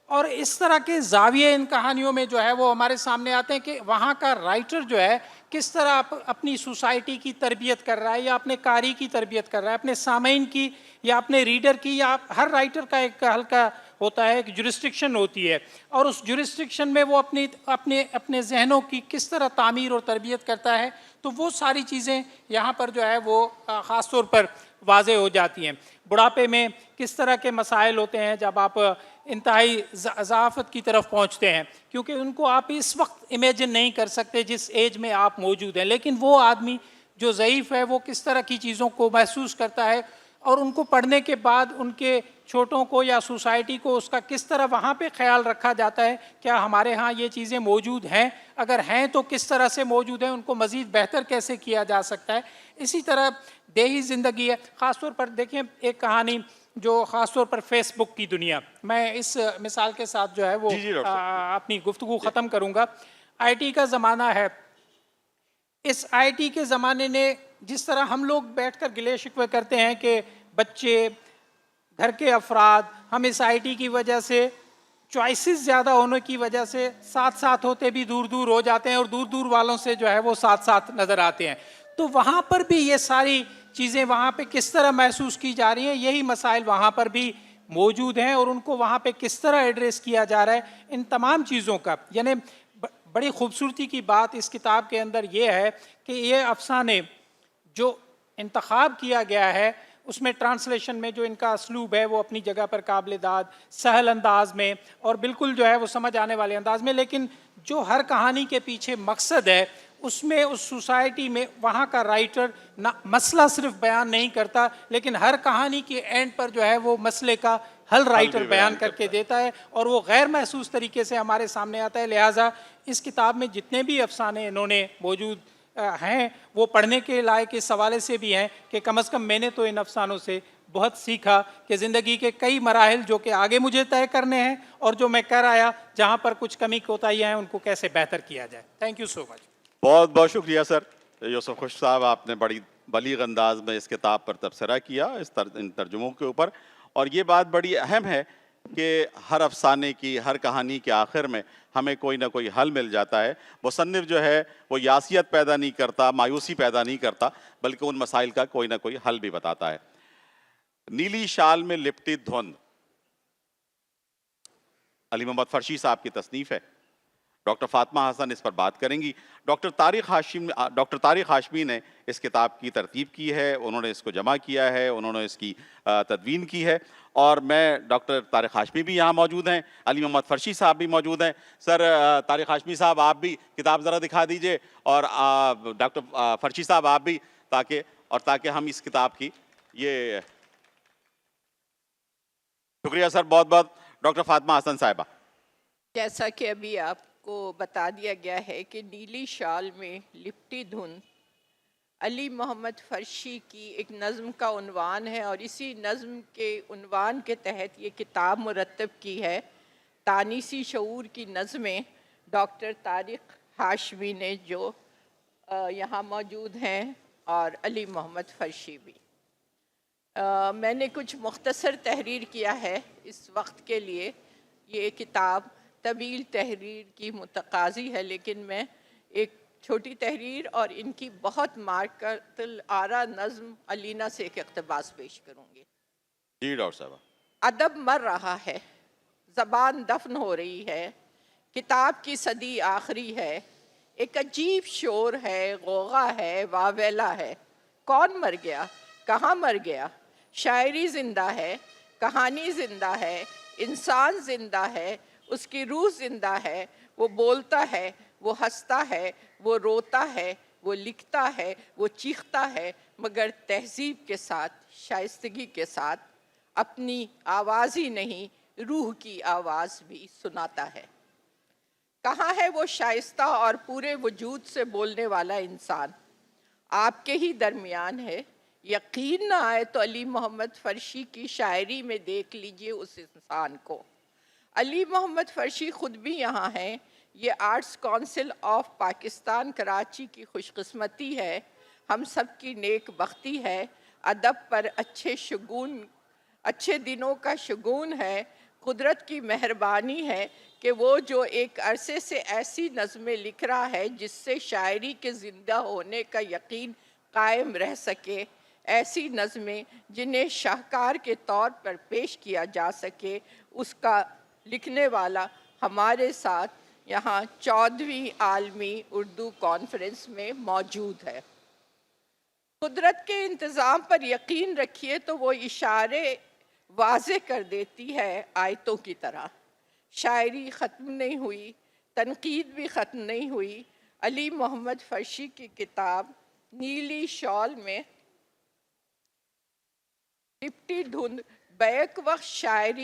اور اس طرح کے زاویے ان کہانیوں میں جو ہے وہ ہمارے سامنے آتے ہیں کہ وہاں کا رائٹر جو ہے کس طرح اپنی سوسائٹی کی تربیت کر رہا ہے, یا اپنے قاری کی تربیت کر رہا ہے, اپنے سامعین کی یا اپنے ریڈر کی, یا ہر رائٹر کا ایک ہلکا ہوتا ہے, ایک جورسڈکشن ہوتی ہے, اور اس جورسڈکشن میں وہ اپنے ذہنوں کی کس طرح تعمیر اور تربیت کرتا ہے. تو وہ ساری چیزیں یہاں پر جو ہے وہ خاص طور پر واضح ہو جاتی ہیں. بڑھاپے میں کس طرح کے مسائل ہوتے ہیں جب آپ انتہائی ضعافت کی طرف پہنچتے ہیں, کیونکہ ان کو آپ اس وقت امیجن نہیں کر سکتے جس ایج میں آپ موجود ہیں, لیکن وہ آدمی جو ضعیف ہے وہ کس طرح کی چیزوں کو محسوس کرتا ہے, اور ان کو پڑھنے کے بعد ان کے چھوٹوں کو یا سوسائٹی کو اس کا کس طرح وہاں پہ خیال رکھا جاتا ہے, کیا ہمارے ہاں یہ چیزیں موجود ہیں, اگر ہیں تو کس طرح سے موجود ہیں, ان کو مزید بہتر کیسے کیا جا سکتا ہے. اسی طرح دیہی زندگی ہے, خاص طور پر دیکھیں ایک کہانی جو خاص طور پر فیس بک کی دنیا, میں اس مثال کے ساتھ جو ہے وہ اپنی گفتگو ختم کروں گا. آئی ٹی کا زمانہ ہے, اس آئی ٹی کے زمانے نے جس طرح ہم لوگ بیٹھ کر گلے شکوے کرتے ہیں کہ بچے, گھر کے افراد, ہم اس آئی ٹی کی وجہ سے چوائسز زیادہ ہونے کی وجہ سے ساتھ ساتھ ہوتے بھی دور دور ہو جاتے ہیں, اور دور دور والوں سے جو ہے وہ ساتھ ساتھ نظر آتے ہیں. تو وہاں پر بھی یہ ساری چیزیں وہاں پہ کس طرح محسوس کی جا رہی ہیں, یہی مسائل وہاں پر بھی موجود ہیں, اور ان کو وہاں پہ کس طرح ایڈریس کیا جا رہا ہے. ان تمام چیزوں کا یعنی بڑی خوبصورتی کی بات اس کتاب کے اندر یہ ہے کہ یہ افسانے جو انتخاب کیا گیا ہے اس میں ٹرانسلیشن میں جو ان کا اسلوب ہے وہ اپنی جگہ پر قابل داد, سہل انداز میں اور بالکل جو ہے وہ سمجھ آنے والے انداز میں, لیکن جو ہر کہانی کے پیچھے مقصد ہے اس میں اس سوسائٹی میں وہاں کا رائٹر نہ مسئلہ صرف بیان نہیں کرتا, لیکن ہر کہانی کے اینڈ پر جو ہے وہ مسئلے کا حل رائٹر بیان کر کے دیتا ہے, اور وہ غیر محسوس طریقے سے ہمارے سامنے آتا ہے. لہٰذا اس کتاب میں جتنے بھی افسانے انہوں نے موجود ہیں وہ پڑھنے کے لائق اس حوالے سے بھی ہیں کہ کم از کم میں نے تو ان افسانوں سے بہت سیکھا کہ زندگی کے کئی مراحل جو کہ آگے مجھے طے کرنے ہیں, اور جو میں کر آیا جہاں پر کچھ کمی کوتاہیاں ہیں ان کو کیسے بہتر کیا جائے. تھینک یو سو مچ. بہت بہت شکریہ سر یوسف خوش صاحب, آپ نے بڑی بلیغ انداز میں اس کتاب پر تبصرہ کیا ان ترجموں کے اوپر. اور یہ بات بڑی اہم ہے کہ ہر افسانے کی, ہر کہانی کے آخر میں ہمیں کوئی نہ کوئی حل مل جاتا ہے. مصنف جو ہے وہ یاسیت پیدا نہیں کرتا, مایوسی پیدا نہیں کرتا, بلکہ ان مسائل کا کوئی نہ کوئی حل بھی بتاتا ہے. نیلی شال میں لپٹی دھند علی محمد فرشی صاحب کی تصنیف ہے. ڈاکٹر فاطمہ حسن اس پر بات کریں گی. ڈاکٹر طارق ہاشمی نے اس کتاب کی ترتیب کی ہے, انہوں نے اس کو جمع کیا ہے, انہوں نے اس کی تدوین کی ہے, اور میں ڈاکٹر طارق ہاشمی بھی یہاں موجود ہیں, علی محمد فرشی صاحب بھی موجود ہیں. سر طارق ہاشمی صاحب آپ بھی کتاب ذرا دکھا دیجئے, اور ڈاکٹر فرشی صاحب آپ بھی, تاکہ ہم اس کتاب کی یہ شکریہ سر بہت بہت. ڈاکٹر فاطمہ حسن صاحبہ. جیسا کہ ابھی آپ کو بتا دیا گیا ہے کہ نیلی شال میں لپٹی دھند علی محمد فرشی کی ایک نظم کا عنوان ہے, اور اسی نظم کے عنوان کے تحت یہ کتاب مرتب کی ہے. تانیسی شعور کی نظمیں ڈاکٹر طارق ہاشمی نے جو یہاں موجود ہیں, اور علی محمد فرشی بھی. میں نے کچھ مختصر تحریر کیا ہے اس وقت کے لیے. یہ کتاب طویل تحریر کی متقاضی ہے, لیکن میں ایک چھوٹی تحریر اور ان کی بہت مارکت الآرا نظم علینا سے ایک اقتباس پیش کروں گی. جی ڈاکٹر صاحبہ. ادب مر رہا ہے, زبان دفن ہو رہی ہے, کتاب کی صدی آخری ہے, ایک عجیب شور ہے, غوغا ہے, واویلا ہے. کون مر گیا, کہاں مر گیا؟ شاعری زندہ ہے, کہانی زندہ ہے, انسان زندہ ہے, اس کی روح زندہ ہے. وہ بولتا ہے, وہ ہنستا ہے, وہ روتا ہے, وہ لکھتا ہے, وہ چیختا ہے, مگر تہذیب کے ساتھ, شائستگی کے ساتھ. اپنی آواز ہی نہیں, روح کی آواز بھی سناتا ہے. کہاں ہے وہ شائستہ اور پورے وجود سے بولنے والا انسان؟ آپ کے ہی درمیان ہے. یقین نہ آئے تو علی محمد فرشی کی شاعری میں دیکھ لیجئے اس انسان کو. علی محمد فرشی خود بھی یہاں ہیں. یہ arts council of Pakistan Karachi کی خوش قسمتی ہے، ہم سب کی نیک بختی ہے. ادب پر اچھے دنوں کا شگون ہے. قدرت کی مہربانی ہے کہ وہ جو ایک عرصے سے ایسی نظمیں لکھ رہا ہے جس سے شاعری کے زندہ ہونے کا یقین قائم رہ سکے، ایسی نظمیں جنہیں شاہکار کے طور پر پیش کیا جا سکے، اس کا لکھنے والا ہمارے ساتھ یہاں 14ویں عالمی اردو کانفرنس میں موجود ہے. قدرت کے انتظام پر یقین رکھیے تو وہ اشارے واضح کر دیتی ہے آیتوں کی طرح. شاعری ختم نہیں ہوئی، تنقید بھی ختم نہیں ہوئی. علی محمد فرشی کی کتاب نیلی شال میں لپٹی دھند بیک وقت شاعر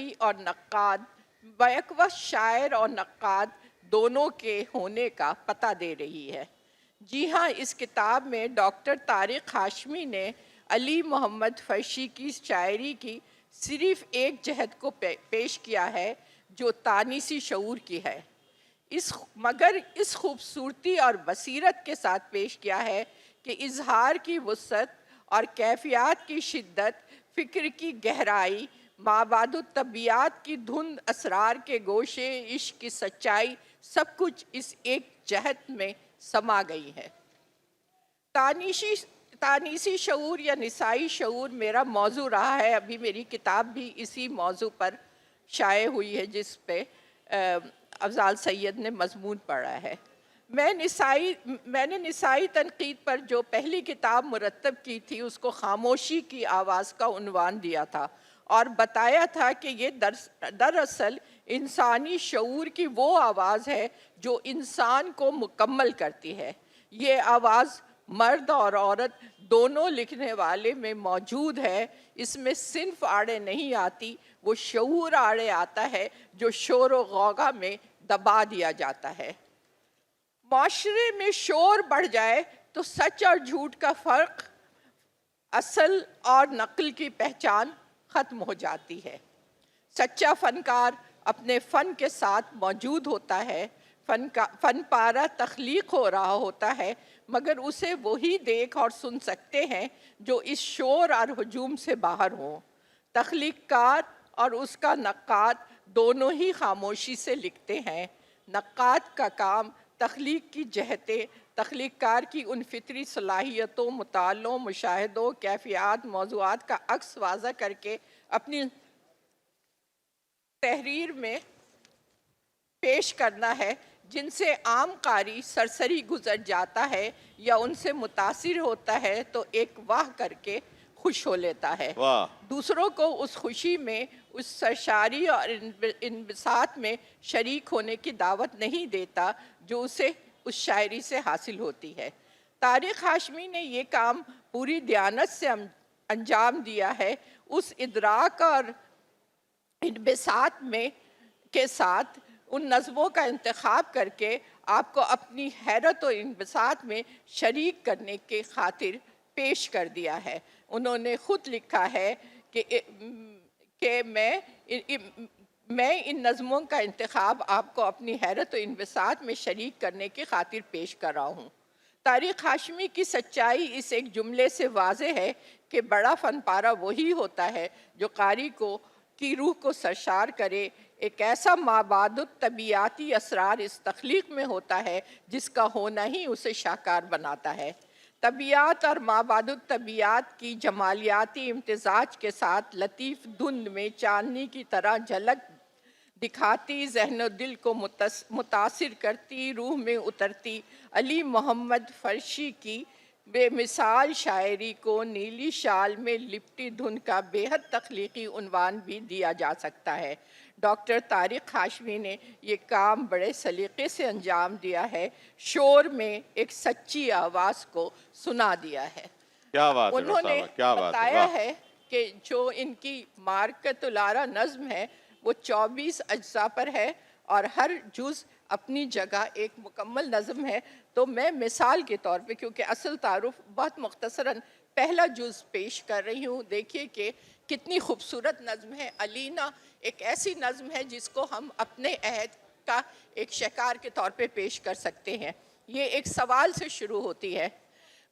اور نقاد دونوں کے ہونے کا پتہ دے رہی ہے. جی ہاں، اس کتاب میں ڈاکٹر طارق ہاشمی نے علی محمد فرشی کی شاعری کی صرف ایک جہت کو پیش کیا ہے جو تانیسی شعور کی ہے، مگر اس خوبصورتی اور بصیرت کے ساتھ پیش کیا ہے کہ اظہار کی وسعت اور کیفیات کی شدت، فکر کی گہرائی، مابعد الطبیعات کی دھند، اسرار کے گوشے، عشق کی سچائی، سب کچھ اس ایک جہت میں سما گئی ہے. تانیسی شعور یا نسائی شعور میرا موضوع رہا ہے. ابھی میری کتاب بھی اسی موضوع پر شائع ہوئی ہے جس پہ افضال سید نے مضمون پڑھا ہے. میں نے نسائی تنقید پر جو پہلی کتاب مرتب کی تھی اس کو خاموشی کی آواز کا عنوان دیا تھا اور بتایا تھا کہ یہ دراصل انسانی شعور کی وہ آواز ہے جو انسان کو مکمل کرتی ہے. یہ آواز مرد اور عورت دونوں لکھنے والے میں موجود ہے. اس میں صنف آڑے نہیں آتی، وہ شعور آڑے آتا ہے جو شور و غوغا میں دبا دیا جاتا ہے. معاشرے میں شور بڑھ جائے تو سچ اور جھوٹ کا فرق، اصل اور نقل کی پہچان ختم ہو جاتی ہے. سچا فنکار اپنے فن کے ساتھ موجود ہوتا ہے. فن پارہ تخلیق ہو رہا ہوتا ہے، مگر اسے وہی دیکھ اور سن سکتے ہیں جو اس شور اور ہجوم سے باہر ہوں. تخلیق کار اور اس کا نقاد دونوں ہی خاموشی سے لکھتے ہیں. نقاد کا کام تخلیق کی جہتیں، تخلیق کار کی ان فطری صلاحیتوں، مطالعوں، مشاہدوں، کیفیات، موضوعات کا عکس واضح کر کے اپنی تحریر میں پیش کرنا ہے، جن سے عام قاری سرسری گزر جاتا ہے یا ان سے متاثر ہوتا ہے تو ایک واہ کر کے خوش ہو لیتا ہے. دوسروں کو اس خوشی میں، اس سرشاری اور انبساط میں شریک ہونے کی دعوت نہیں دیتا جو اسے اس شاعری سے حاصل ہوتی ہے. طارق ہاشمی نے یہ کام پوری دیانت سے انجام دیا ہے. اس ادراک اور انبساط کے ساتھ ان نظموں کا انتخاب کر کے آپ کو اپنی حیرت و انبساط میں شریک کرنے کے خاطر پیش کر دیا ہے. انہوں نے خود لکھا ہے کہ میں ان نظموں کا انتخاب آپ کو اپنی حیرت و انبساط میں شریک کرنے کی خاطر پیش کر رہا ہوں. طارق ہاشمی کی سچائی اس ایک جملے سے واضح ہے کہ بڑا فن پارہ وہی ہوتا ہے جو قاری کی روح کو سرشار کرے. ایک ایسا مابعد الطبیعاتی اسرار اس تخلیق میں ہوتا ہے جس کا ہونا ہی اسے شاہکار بناتا ہے. طبیعت اور مابعد الطبیعات کی جمالیاتی امتزاج کے ساتھ لطیف دھند میں چاندنی کی طرح جھلک دکھاتی، ذہن و دل کو متاثر کرتی، روح میں اترتی علی محمد فرشی کی بے مثال شاعری کو نیلی شال میں لپٹی دھند کا بے حد تخلیقی عنوان بھی دیا جا سکتا ہے. ڈاکٹر طارق ہاشمی نے یہ کام بڑے سلیقے سے انجام دیا ہے. شور میں ایک سچی آواز کو سنا دیا ہے. کیا بات ہے، انہوں نے کیا بات بتایا ہے کہ جو ان کی مارکت الارا نظم ہے وہ 24 اجزاء پر ہے اور ہر جز اپنی جگہ ایک مکمل نظم ہے. تو میں مثال کے طور پہ، کیونکہ اصل تعارف بہت مختصراً پہلا جز پیش کر رہی ہوں. دیکھیے کہ کتنی خوبصورت نظم ہے. علینا ایک ایسی نظم ہے جس کو ہم اپنے عہد کا ایک شکار کے طور پہ پیش کر سکتے ہیں. یہ ایک سوال سے شروع ہوتی ہے.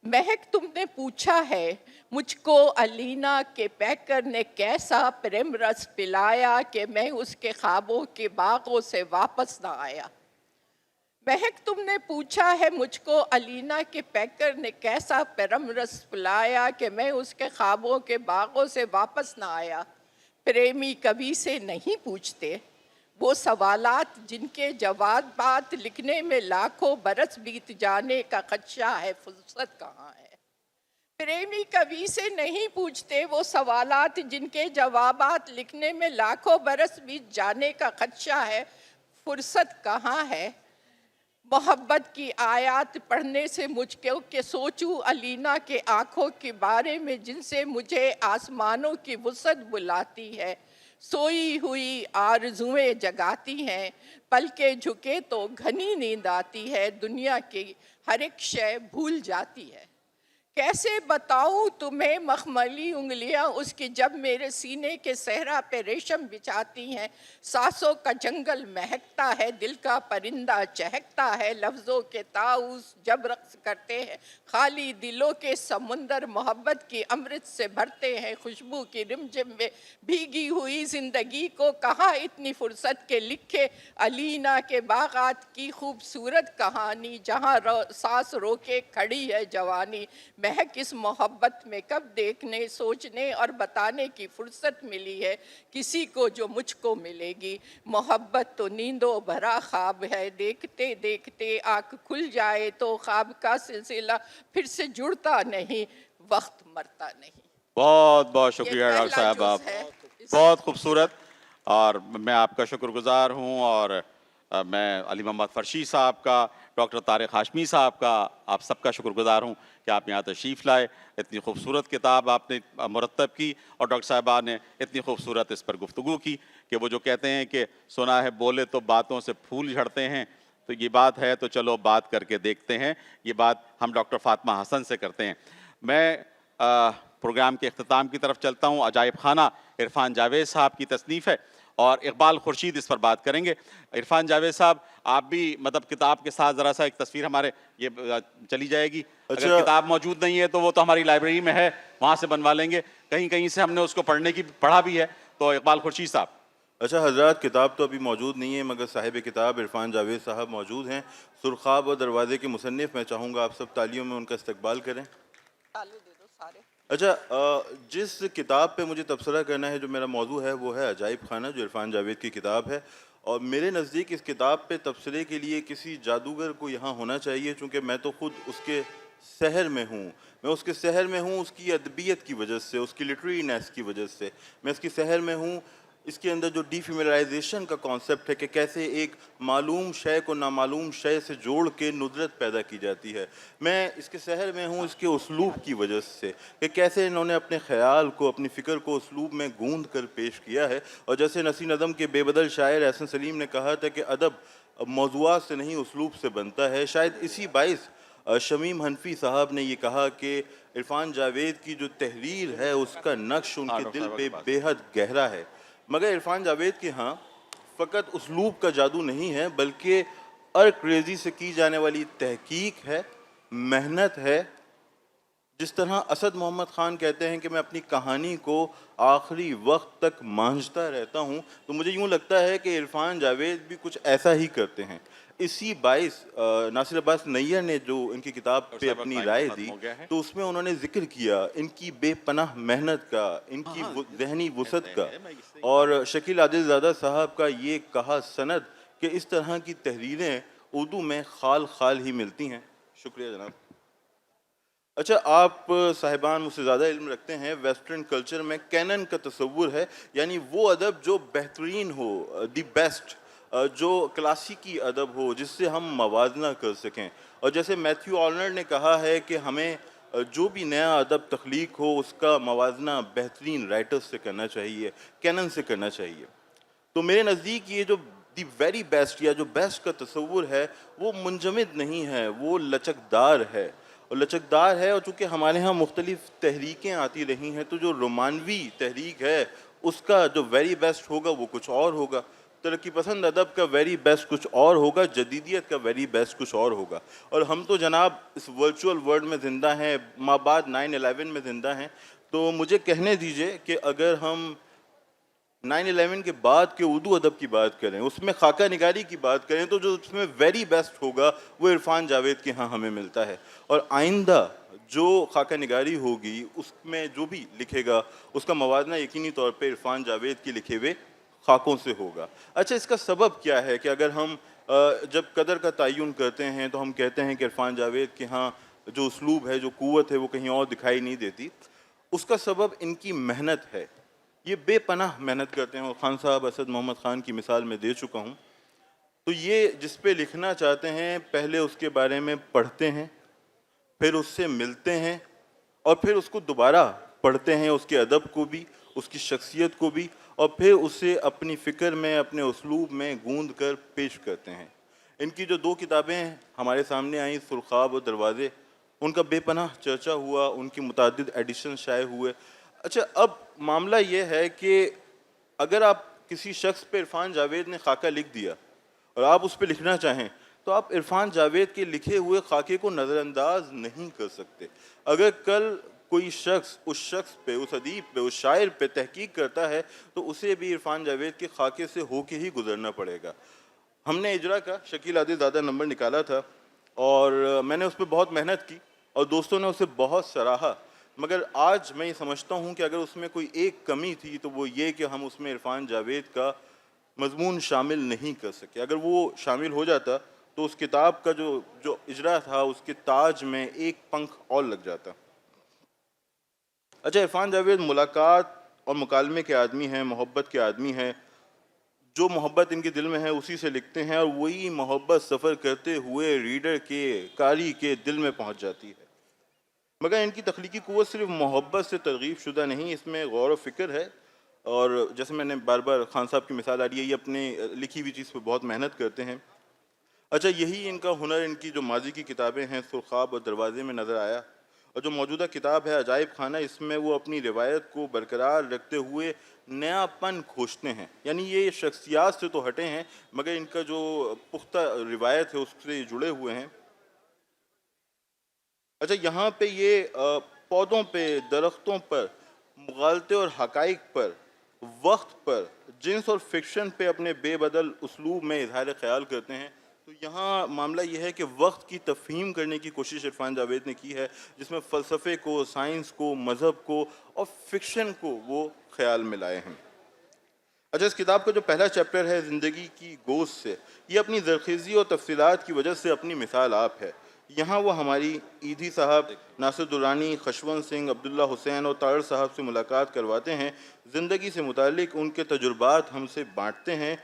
مہک تم نے پوچھا ہے مجھ کو علینا کے پیکر نے کیسا پریم رس پلایا کہ میں اس کے خوابوں کے باغوں سے واپس نہ آیا. مہک تم نے پوچھا ہے مجھ کو علینا کے پیکر نے کیسا پریم رس پلایا کہ میں اس کے خوابوں کے باغوں سے واپس نہ آیا. پریمی کبھی سے نہیں پوچھتے وہ سوالات جن کے جوابات لکھنے میں لاکھوں برس بیت جانے کا خدشہ ہے، فرصت کہاں ہے. پریمی کبھی سے نہیں پوچھتے وہ سوالات جن کے جوابات لکھنے میں لاکھوں برس بیت جانے کا خدشہ ہے، فرصت کہاں ہے. محبت کی آیات پڑھنے سے مجھ کو کہ سوچوں علینا کے آنکھوں کے بارے میں جن سے مجھے آسمانوں کی وسعت بلاتی ہے. سوئی ہوئی آرزویں جگاتی ہیں، پلکیں جھکے تو گھنی نیند آتی ہے، دنیا کی ہر ایک شے بھول جاتی ہے. کیسے بتاؤں تمہیں مخملی انگلیاں اس کی جب میرے سینے کے صحرا پہ ریشم بچھاتی ہیں. سانسوں کا جنگل مہکتا ہے، دل کا پرندہ چہکتا ہے، لفظوں کے طاؤس جب رقص کرتے ہیں. خالی دلوں کے سمندر محبت کی امرت سے بھرتے ہیں. خوشبو کی رمجم میں بھیگی ہوئی زندگی کو کہاں اتنی فرصت کے لکھے علینا کے باغات کی خوبصورت کہانی جہاں سانس روکے کھڑی ہے جوانی. مہک اس محبت میں کب دیکھنے، سوچنے اور بتانے کی فرصت ملی ہے کسی کو جو مجھ کو ملے گی. محبت تو نیندوں بھرا خواب ہے، دیکھتے دیکھتے آنکھ کھل جائے تو خواب کا سلسلہ پھر سے جڑتا نہیں، وقت مرتا نہیں. بہت بہت یہ شکریہ ڈاکٹر پہلا صاحب، جز ہے. بہت خوبصورت. اور میں آپ کا شکر گزار ہوں، اور میں علی محمد فرشی صاحب کا، ڈاکٹر طارق ہاشمی صاحب کا، آپ سب کا شکر گزار ہوں کہ آپ یہاں تشریف لائے. اتنی خوبصورت کتاب آپ نے مرتب کی اور ڈاکٹر صاحبہ نے اتنی خوبصورت اس پر گفتگو کی کہ وہ جو کہتے ہیں کہ سنا ہے بولے تو باتوں سے پھول جھڑتے ہیں، تو یہ بات ہے تو چلو بات کر کے دیکھتے ہیں. یہ بات ہم ڈاکٹر فاطمہ حسن سے کرتے ہیں. میں پروگرام کے اختتام کی طرف چلتا ہوں. عجائب خانہ عرفان جاوید صاحب کی تصنیف ہے اور اقبال خورشید اس پر بات کریں گے. عرفان جاوید صاحب، آپ بھی مطلب کتاب کے ساتھ ذرا سا ایک تصویر ہمارے یہ چلی جائے گی. اگر کتاب موجود نہیں ہے تو وہ تو ہماری لائبریری میں ہے، وہاں سے بنوا لیں گے. کہیں کہیں سے ہم نے اس کو پڑھا بھی ہے. تو اقبال خورشید صاحب. اچھا حضرات، کتاب تو ابھی موجود نہیں ہے مگر صاحب کتاب عرفان جاوید صاحب موجود ہیں. سرخاب اور دروازے کے مصنف. میں چاہوں گا آپ سب تالیوں میں ان کا استقبال کریں. اچھا، جس کتاب پہ مجھے تبصرہ کرنا ہے، جو میرا موضوع ہے، وہ ہے عجائب خانہ، جو عرفان جاوید کی کتاب ہے. اور میرے نزدیک اس کتاب پہ تبصرے کے لیے کسی جادوگر کو یہاں ہونا چاہیے، چونکہ میں تو خود اس کے سحر میں ہوں. میں اس کے سحر میں ہوں اس کی ادبیت کی وجہ سے، اس کی لٹریرینیس کی وجہ سے. میں اس کی سحر میں ہوں. اس کے اندر جو ڈی فیملائزیشن کا کانسیپٹ ہے کہ کیسے ایک معلوم شے کو نامعلوم شے سے جوڑ کے ندرت پیدا کی جاتی ہے. میں اس کے سحر میں ہوں اس کے اسلوب کی وجہ سے، کہ کیسے انہوں نے اپنے خیال کو، اپنی فکر کو اسلوب میں گوندھ کر پیش کیا ہے. اور جیسے نسی نظم کے بے بدل شاعر احسن سلیم نے کہا تھا کہ ادب موضوعات سے نہیں اسلوب سے بنتا ہے. شاید اسی باعث شمیم حنفی صاحب نے یہ کہا کہ عرفان جاوید کی جو تحریر ہے اس کا نقش ان کے دل پہ بے حد گہرا ہے. مگر عرفان جاوید کے ہاں فقط اسلوب کا جادو نہیں ہے، بلکہ ارک ریزی سے کی جانے والی تحقیق ہے، محنت ہے. جس طرح اسد محمد خان کہتے ہیں کہ میں اپنی کہانی کو آخری وقت تک مانجتا رہتا ہوں، تو مجھے یوں لگتا ہے کہ عرفان جاوید بھی کچھ ایسا ہی کرتے ہیں. اسی باعث ناصر عباس نیر نے جو ان کی کتاب پہ اپنی رائے دی تو اس میں انہوں نے ذکر کیا ان کی بے پناہ محنت کا، ان کی ذہنی وسعت کا، اور شکیل عادل زادہ صاحب کا یہ کہا سند کہ اس طرح کی تحریریں اردو میں خال خال ہی ملتی ہیں. شکریہ جناب. اچھا، آپ صاحبان مجھ سے زیادہ علم رکھتے ہیں. ویسٹرن کلچر میں کینن کا تصور ہے، یعنی وہ ادب جو بہترین ہو، دی بیسٹ، جو کلاسیکی ادب ہو جس سے ہم موازنہ کر سکیں. اور جیسے میتھیو آرنر نے کہا ہے کہ ہمیں جو بھی نیا ادب تخلیق ہو اس کا موازنہ بہترین رائٹرز سے کرنا چاہیے، کینن سے کرنا چاہیے. تو میرے نزدیک یہ جو دی ویری بیسٹ یا جو بیسٹ کا تصور ہے وہ منجمد نہیں ہے، وہ لچکدار ہے، اور لچکدار ہے، اور چونکہ ہمارے ہاں مختلف تحریکیں آتی رہی ہیں تو جو رومانوی تحریک ہے اس کا جو ویری بیسٹ ہوگا وہ کچھ اور ہوگا، ترقی پسند ادب کا ویری بیسٹ کچھ اور ہوگا، جدیدیت کا ویری بیسٹ کچھ اور ہوگا. اور ہم تو جناب اس ورچوئل ورلڈ میں زندہ ہیں، مابعد 9/11 میں زندہ ہیں، تو مجھے کہنے دیجئے کہ اگر ہم 9/11 کے بعد کے اردو ادب کی بات کریں، اس میں خاکہ نگاری کی بات کریں، تو جو اس میں ویری بیسٹ ہوگا وہ عرفان جاوید کے ہاں ہمیں ملتا ہے. اور آئندہ جو خاکہ نگاری ہوگی اس میں جو بھی لکھے گا اس کا موازنہ یقینی طور پہ عرفان جاوید کے لکھے ہوئے خاکوں سے ہوگا. اچھا، اس کا سبب کیا ہے کہ اگر ہم جب قدر کا تعین کرتے ہیں تو ہم کہتے ہیں کہ عرفان جاوید کے ہاں جو اسلوب ہے، جو قوت ہے، وہ کہیں اور دکھائی نہیں دیتی؟ اس کا سبب ان کی محنت ہے. یہ بے پناہ محنت کرتے ہیں، اور خان صاحب اسد محمد خان کی مثال میں دے چکا ہوں. تو یہ جس پہ لکھنا چاہتے ہیں پہلے اس کے بارے میں پڑھتے ہیں، پھر اس سے ملتے ہیں، اور پھر اس کو دوبارہ پڑھتے ہیں، اس کے ادب کو بھی، اس کی شخصیت کو بھی، اور پھر اسے اپنی فکر میں، اپنے اسلوب میں گوندھ کر پیش کرتے ہیں. ان کی جو 2 کتابیں ہمارے سامنے آئیں، سرخاب اور دروازے، ان کا بے پناہ چرچا ہوا، ان کی متعدد ایڈیشن شائع ہوئے. اچھا، اب معاملہ یہ ہے کہ اگر آپ کسی شخص پہ عرفان جاوید نے خاکہ لکھ دیا اور آپ اس پہ لکھنا چاہیں تو آپ عرفان جاوید کے لکھے ہوئے خاکے کو نظر انداز نہیں کر سکتے. اگر کل کوئی شخص اس شخص پہ، اس ادیب پہ، اس شاعر پہ تحقیق کرتا ہے تو اسے بھی عرفان جاوید کے خاکے سے ہو کے ہی گزرنا پڑے گا. ہم نے اجرا کا شکیل عادل زادہ نمبر نکالا تھا اور میں نے اس پہ بہت محنت کی اور دوستوں نے اسے بہت سراہا، مگر آج میں یہ سمجھتا ہوں کہ اگر اس میں کوئی ایک کمی تھی تو وہ یہ کہ ہم اس میں عرفان جاوید کا مضمون شامل نہیں کر سکے. اگر وہ شامل ہو جاتا تو اس کتاب کا جو اجرا تھا اس کے تاج میں ایک پنکھ اور لگ جاتا. اچھا، عرفان جاوید ملاقات اور مکالمے کے آدمی ہیں، محبت کے آدمی ہیں. جو محبت ان کے دل میں ہے اسی سے لکھتے ہیں، اور وہی محبت سفر کرتے ہوئے ریڈر کے، قاری کے دل میں پہنچ جاتی ہے. مگر ان کی تخلیقی قوت صرف محبت سے ترغیب شدہ نہیں، اس میں غور و فکر ہے. اور جیسے میں نے بار بار خان صاحب کی مثال آ رہی ہے، یہ اپنے لکھی ہوئی چیز پہ بہت محنت کرتے ہیں. اچھا، یہی ان کا ہنر ان کی جو ماضی کی کتابیں ہیں سرخاب اور دروازے میں نظر آیا، اور جو موجودہ کتاب ہے عجائب خانہ، اس میں وہ اپنی روایت کو برقرار رکھتے ہوئے نیا پن کھوجتے ہیں. یعنی یہ شخصیات سے تو ہٹے ہیں مگر ان کا جو پختہ روایت ہے اس سے جڑے ہوئے ہیں. اچھا، یہاں پہ یہ پودوں پہ، درختوں پر، مغالطے اور حقائق پر، وقت پر، جنس اور فکشن پہ اپنے بے بدل اسلوب میں اظہار خیال کرتے ہیں. تو یہاں معاملہ یہ ہے کہ وقت کی تفہیم کرنے کی کوشش عرفان جاوید نے کی ہے، جس میں فلسفے کو، سائنس کو، مذہب کو اور فکشن کو وہ خیال میں لائے ہیں. اچھا، اس کتاب کا جو پہلا چیپٹر ہے زندگی کی گوشت سے، یہ اپنی زرخیزی اور تفصیلات کی وجہ سے اپنی مثال آپ ہے. یہاں وہ ہماری ایدھی صاحب، ناصر درانی، خشونت سنگھ، عبداللہ حسین اور طاہر صاحب سے ملاقات کرواتے ہیں، زندگی سے متعلق ان کے تجربات ہم سے بانٹتے ہیں.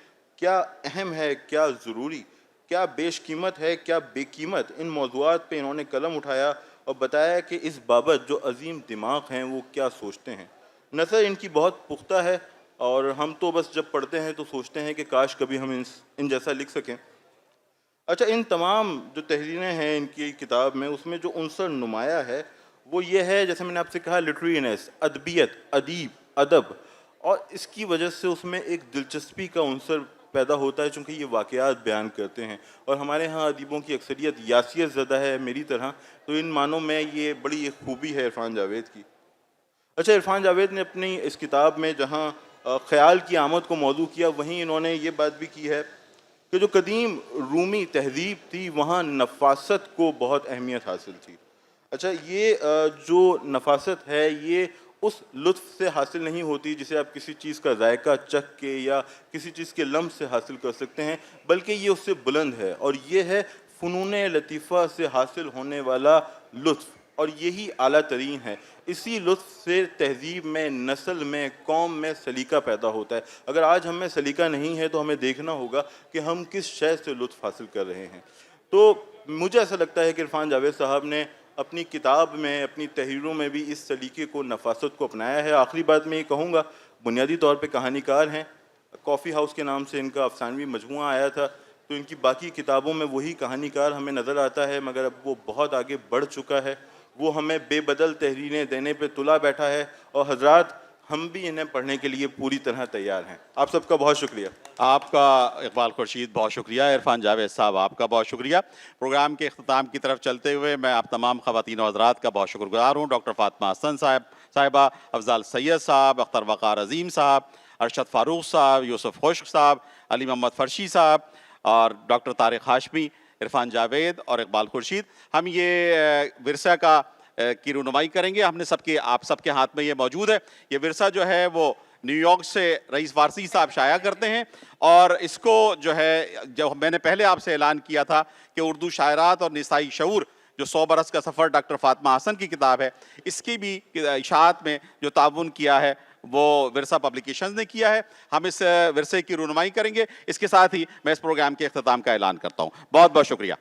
کیا اہم ہے، کیا ضروری، کیا بیش قیمت ہے، کیا بے قیمت، ان موضوعات پہ انہوں نے قلم اٹھایا اور بتایا کہ اس بابت جو عظیم دماغ ہیں وہ کیا سوچتے ہیں. نثر ان کی بہت پختہ ہے اور ہم تو بس جب پڑھتے ہیں تو سوچتے ہیں کہ کاش کبھی ہم ان جیسا لکھ سکیں. اچھا، ان تمام جو تحریریں ہیں ان کی کتاب میں، اس میں جو عنصر نمایاں ہے وہ یہ ہے، جیسے میں نے آپ سے کہا، لٹرینس، ادبیت، ادیب، ادب. اور اس کی وجہ سے اس میں ایک دلچسپی کا عنصر پیدا ہوتا ہے چونکہ یہ واقعات بیان کرتے ہیں، اور ہمارے ہاں ادیبوں کی اکثریت یاسیت زدہ ہے میری طرح، تو ان معنوں میں یہ بڑی ایک خوبی ہے عرفان جاوید کی. اچھا، عرفان جاوید نے اپنی اس کتاب میں جہاں خیال کی آمد کو موضوع کیا، وہیں انہوں نے یہ بات بھی کی ہے کہ جو قدیم رومی تہذیب تھی وہاں نفاست کو بہت اہمیت حاصل تھی. اچھا، یہ جو نفاست ہے یہ اس لطف سے حاصل نہیں ہوتی جسے آپ کسی چیز کا ذائقہ چکھ کے یا کسی چیز کے لمس سے حاصل کر سکتے ہیں، بلکہ یہ اس سے بلند ہے، اور یہ ہے فنون لطیفہ سے حاصل ہونے والا لطف، اور یہی اعلیٰ ترین ہے. اسی لطف سے تہذیب میں، نسل میں، قوم میں سلیقہ پیدا ہوتا ہے. اگر آج ہم میں سلیقہ نہیں ہے تو ہمیں دیکھنا ہوگا کہ ہم کس شے سے لطف حاصل کر رہے ہیں. تو مجھے ایسا لگتا ہے کہ عرفان جاوید صاحب نے اپنی کتاب میں، اپنی تحریروں میں بھی اس سلیقے کو، نفاست کو اپنایا ہے. آخری بات میں یہ کہوں گا، بنیادی طور پہ کہانی کار ہیں، کافی ہاؤس کے نام سے ان کا افسانوی مجموعہ آیا تھا، تو ان کی باقی کتابوں میں وہی کہانی کار ہمیں نظر آتا ہے، مگر اب وہ بہت آگے بڑھ چکا ہے، وہ ہمیں بے بدل تحریریں دینے پہ تلا بیٹھا ہے، اور حضرات ہم بھی انہیں پڑھنے کے لیے پوری طرح تیار ہیں۔ آپ سب کا بہت شکریہ۔ آپ کا اقبال خورشید بہت شکریہ، عرفان جاوید صاحب آپ کا بہت شکریہ۔ پروگرام کے اختتام کی طرف چلتے ہوئے میں آپ تمام خواتین و حضرات کا بہت شکر گزار ہوں۔ ڈاکٹر فاطمہ حسن صاحبہ، افضال سید صاحب، اختر وقار عظیم صاحب، ارشد فاروق صاحب، یوسف خشک صاحب، علی محمد فرشی صاحب اور ڈاکٹر طارق ہاشمی، عرفان جاوید اور اقبال خورشید۔ ہم یہ ورثہ کی رونمائی کریں گے۔ ہم نے آپ سب کے ہاتھ میں یہ موجود ہے۔ یہ ورثہ جو ہے وہ نیو یارک سے رئیس فارسی صاحب شائع کرتے ہیں، اور اس کو جو ہے جو میں نے پہلے آپ سے اعلان کیا تھا کہ اردو شاعرات اور نسائی شعور جو 100 برس کا سفر ڈاکٹر فاطمہ حسن کی کتاب ہے، اس کی بھی اشاعت میں جو تعاون کیا ہے وہ ورثہ پبلیکیشنز نے کیا ہے۔ ہم اس ورثے کی رونمائی کریں گے۔ اس کے ساتھ ہی میں اس پروگرام کے اختتام کا اعلان کرتا ہوں۔ بہت بہت شکریہ۔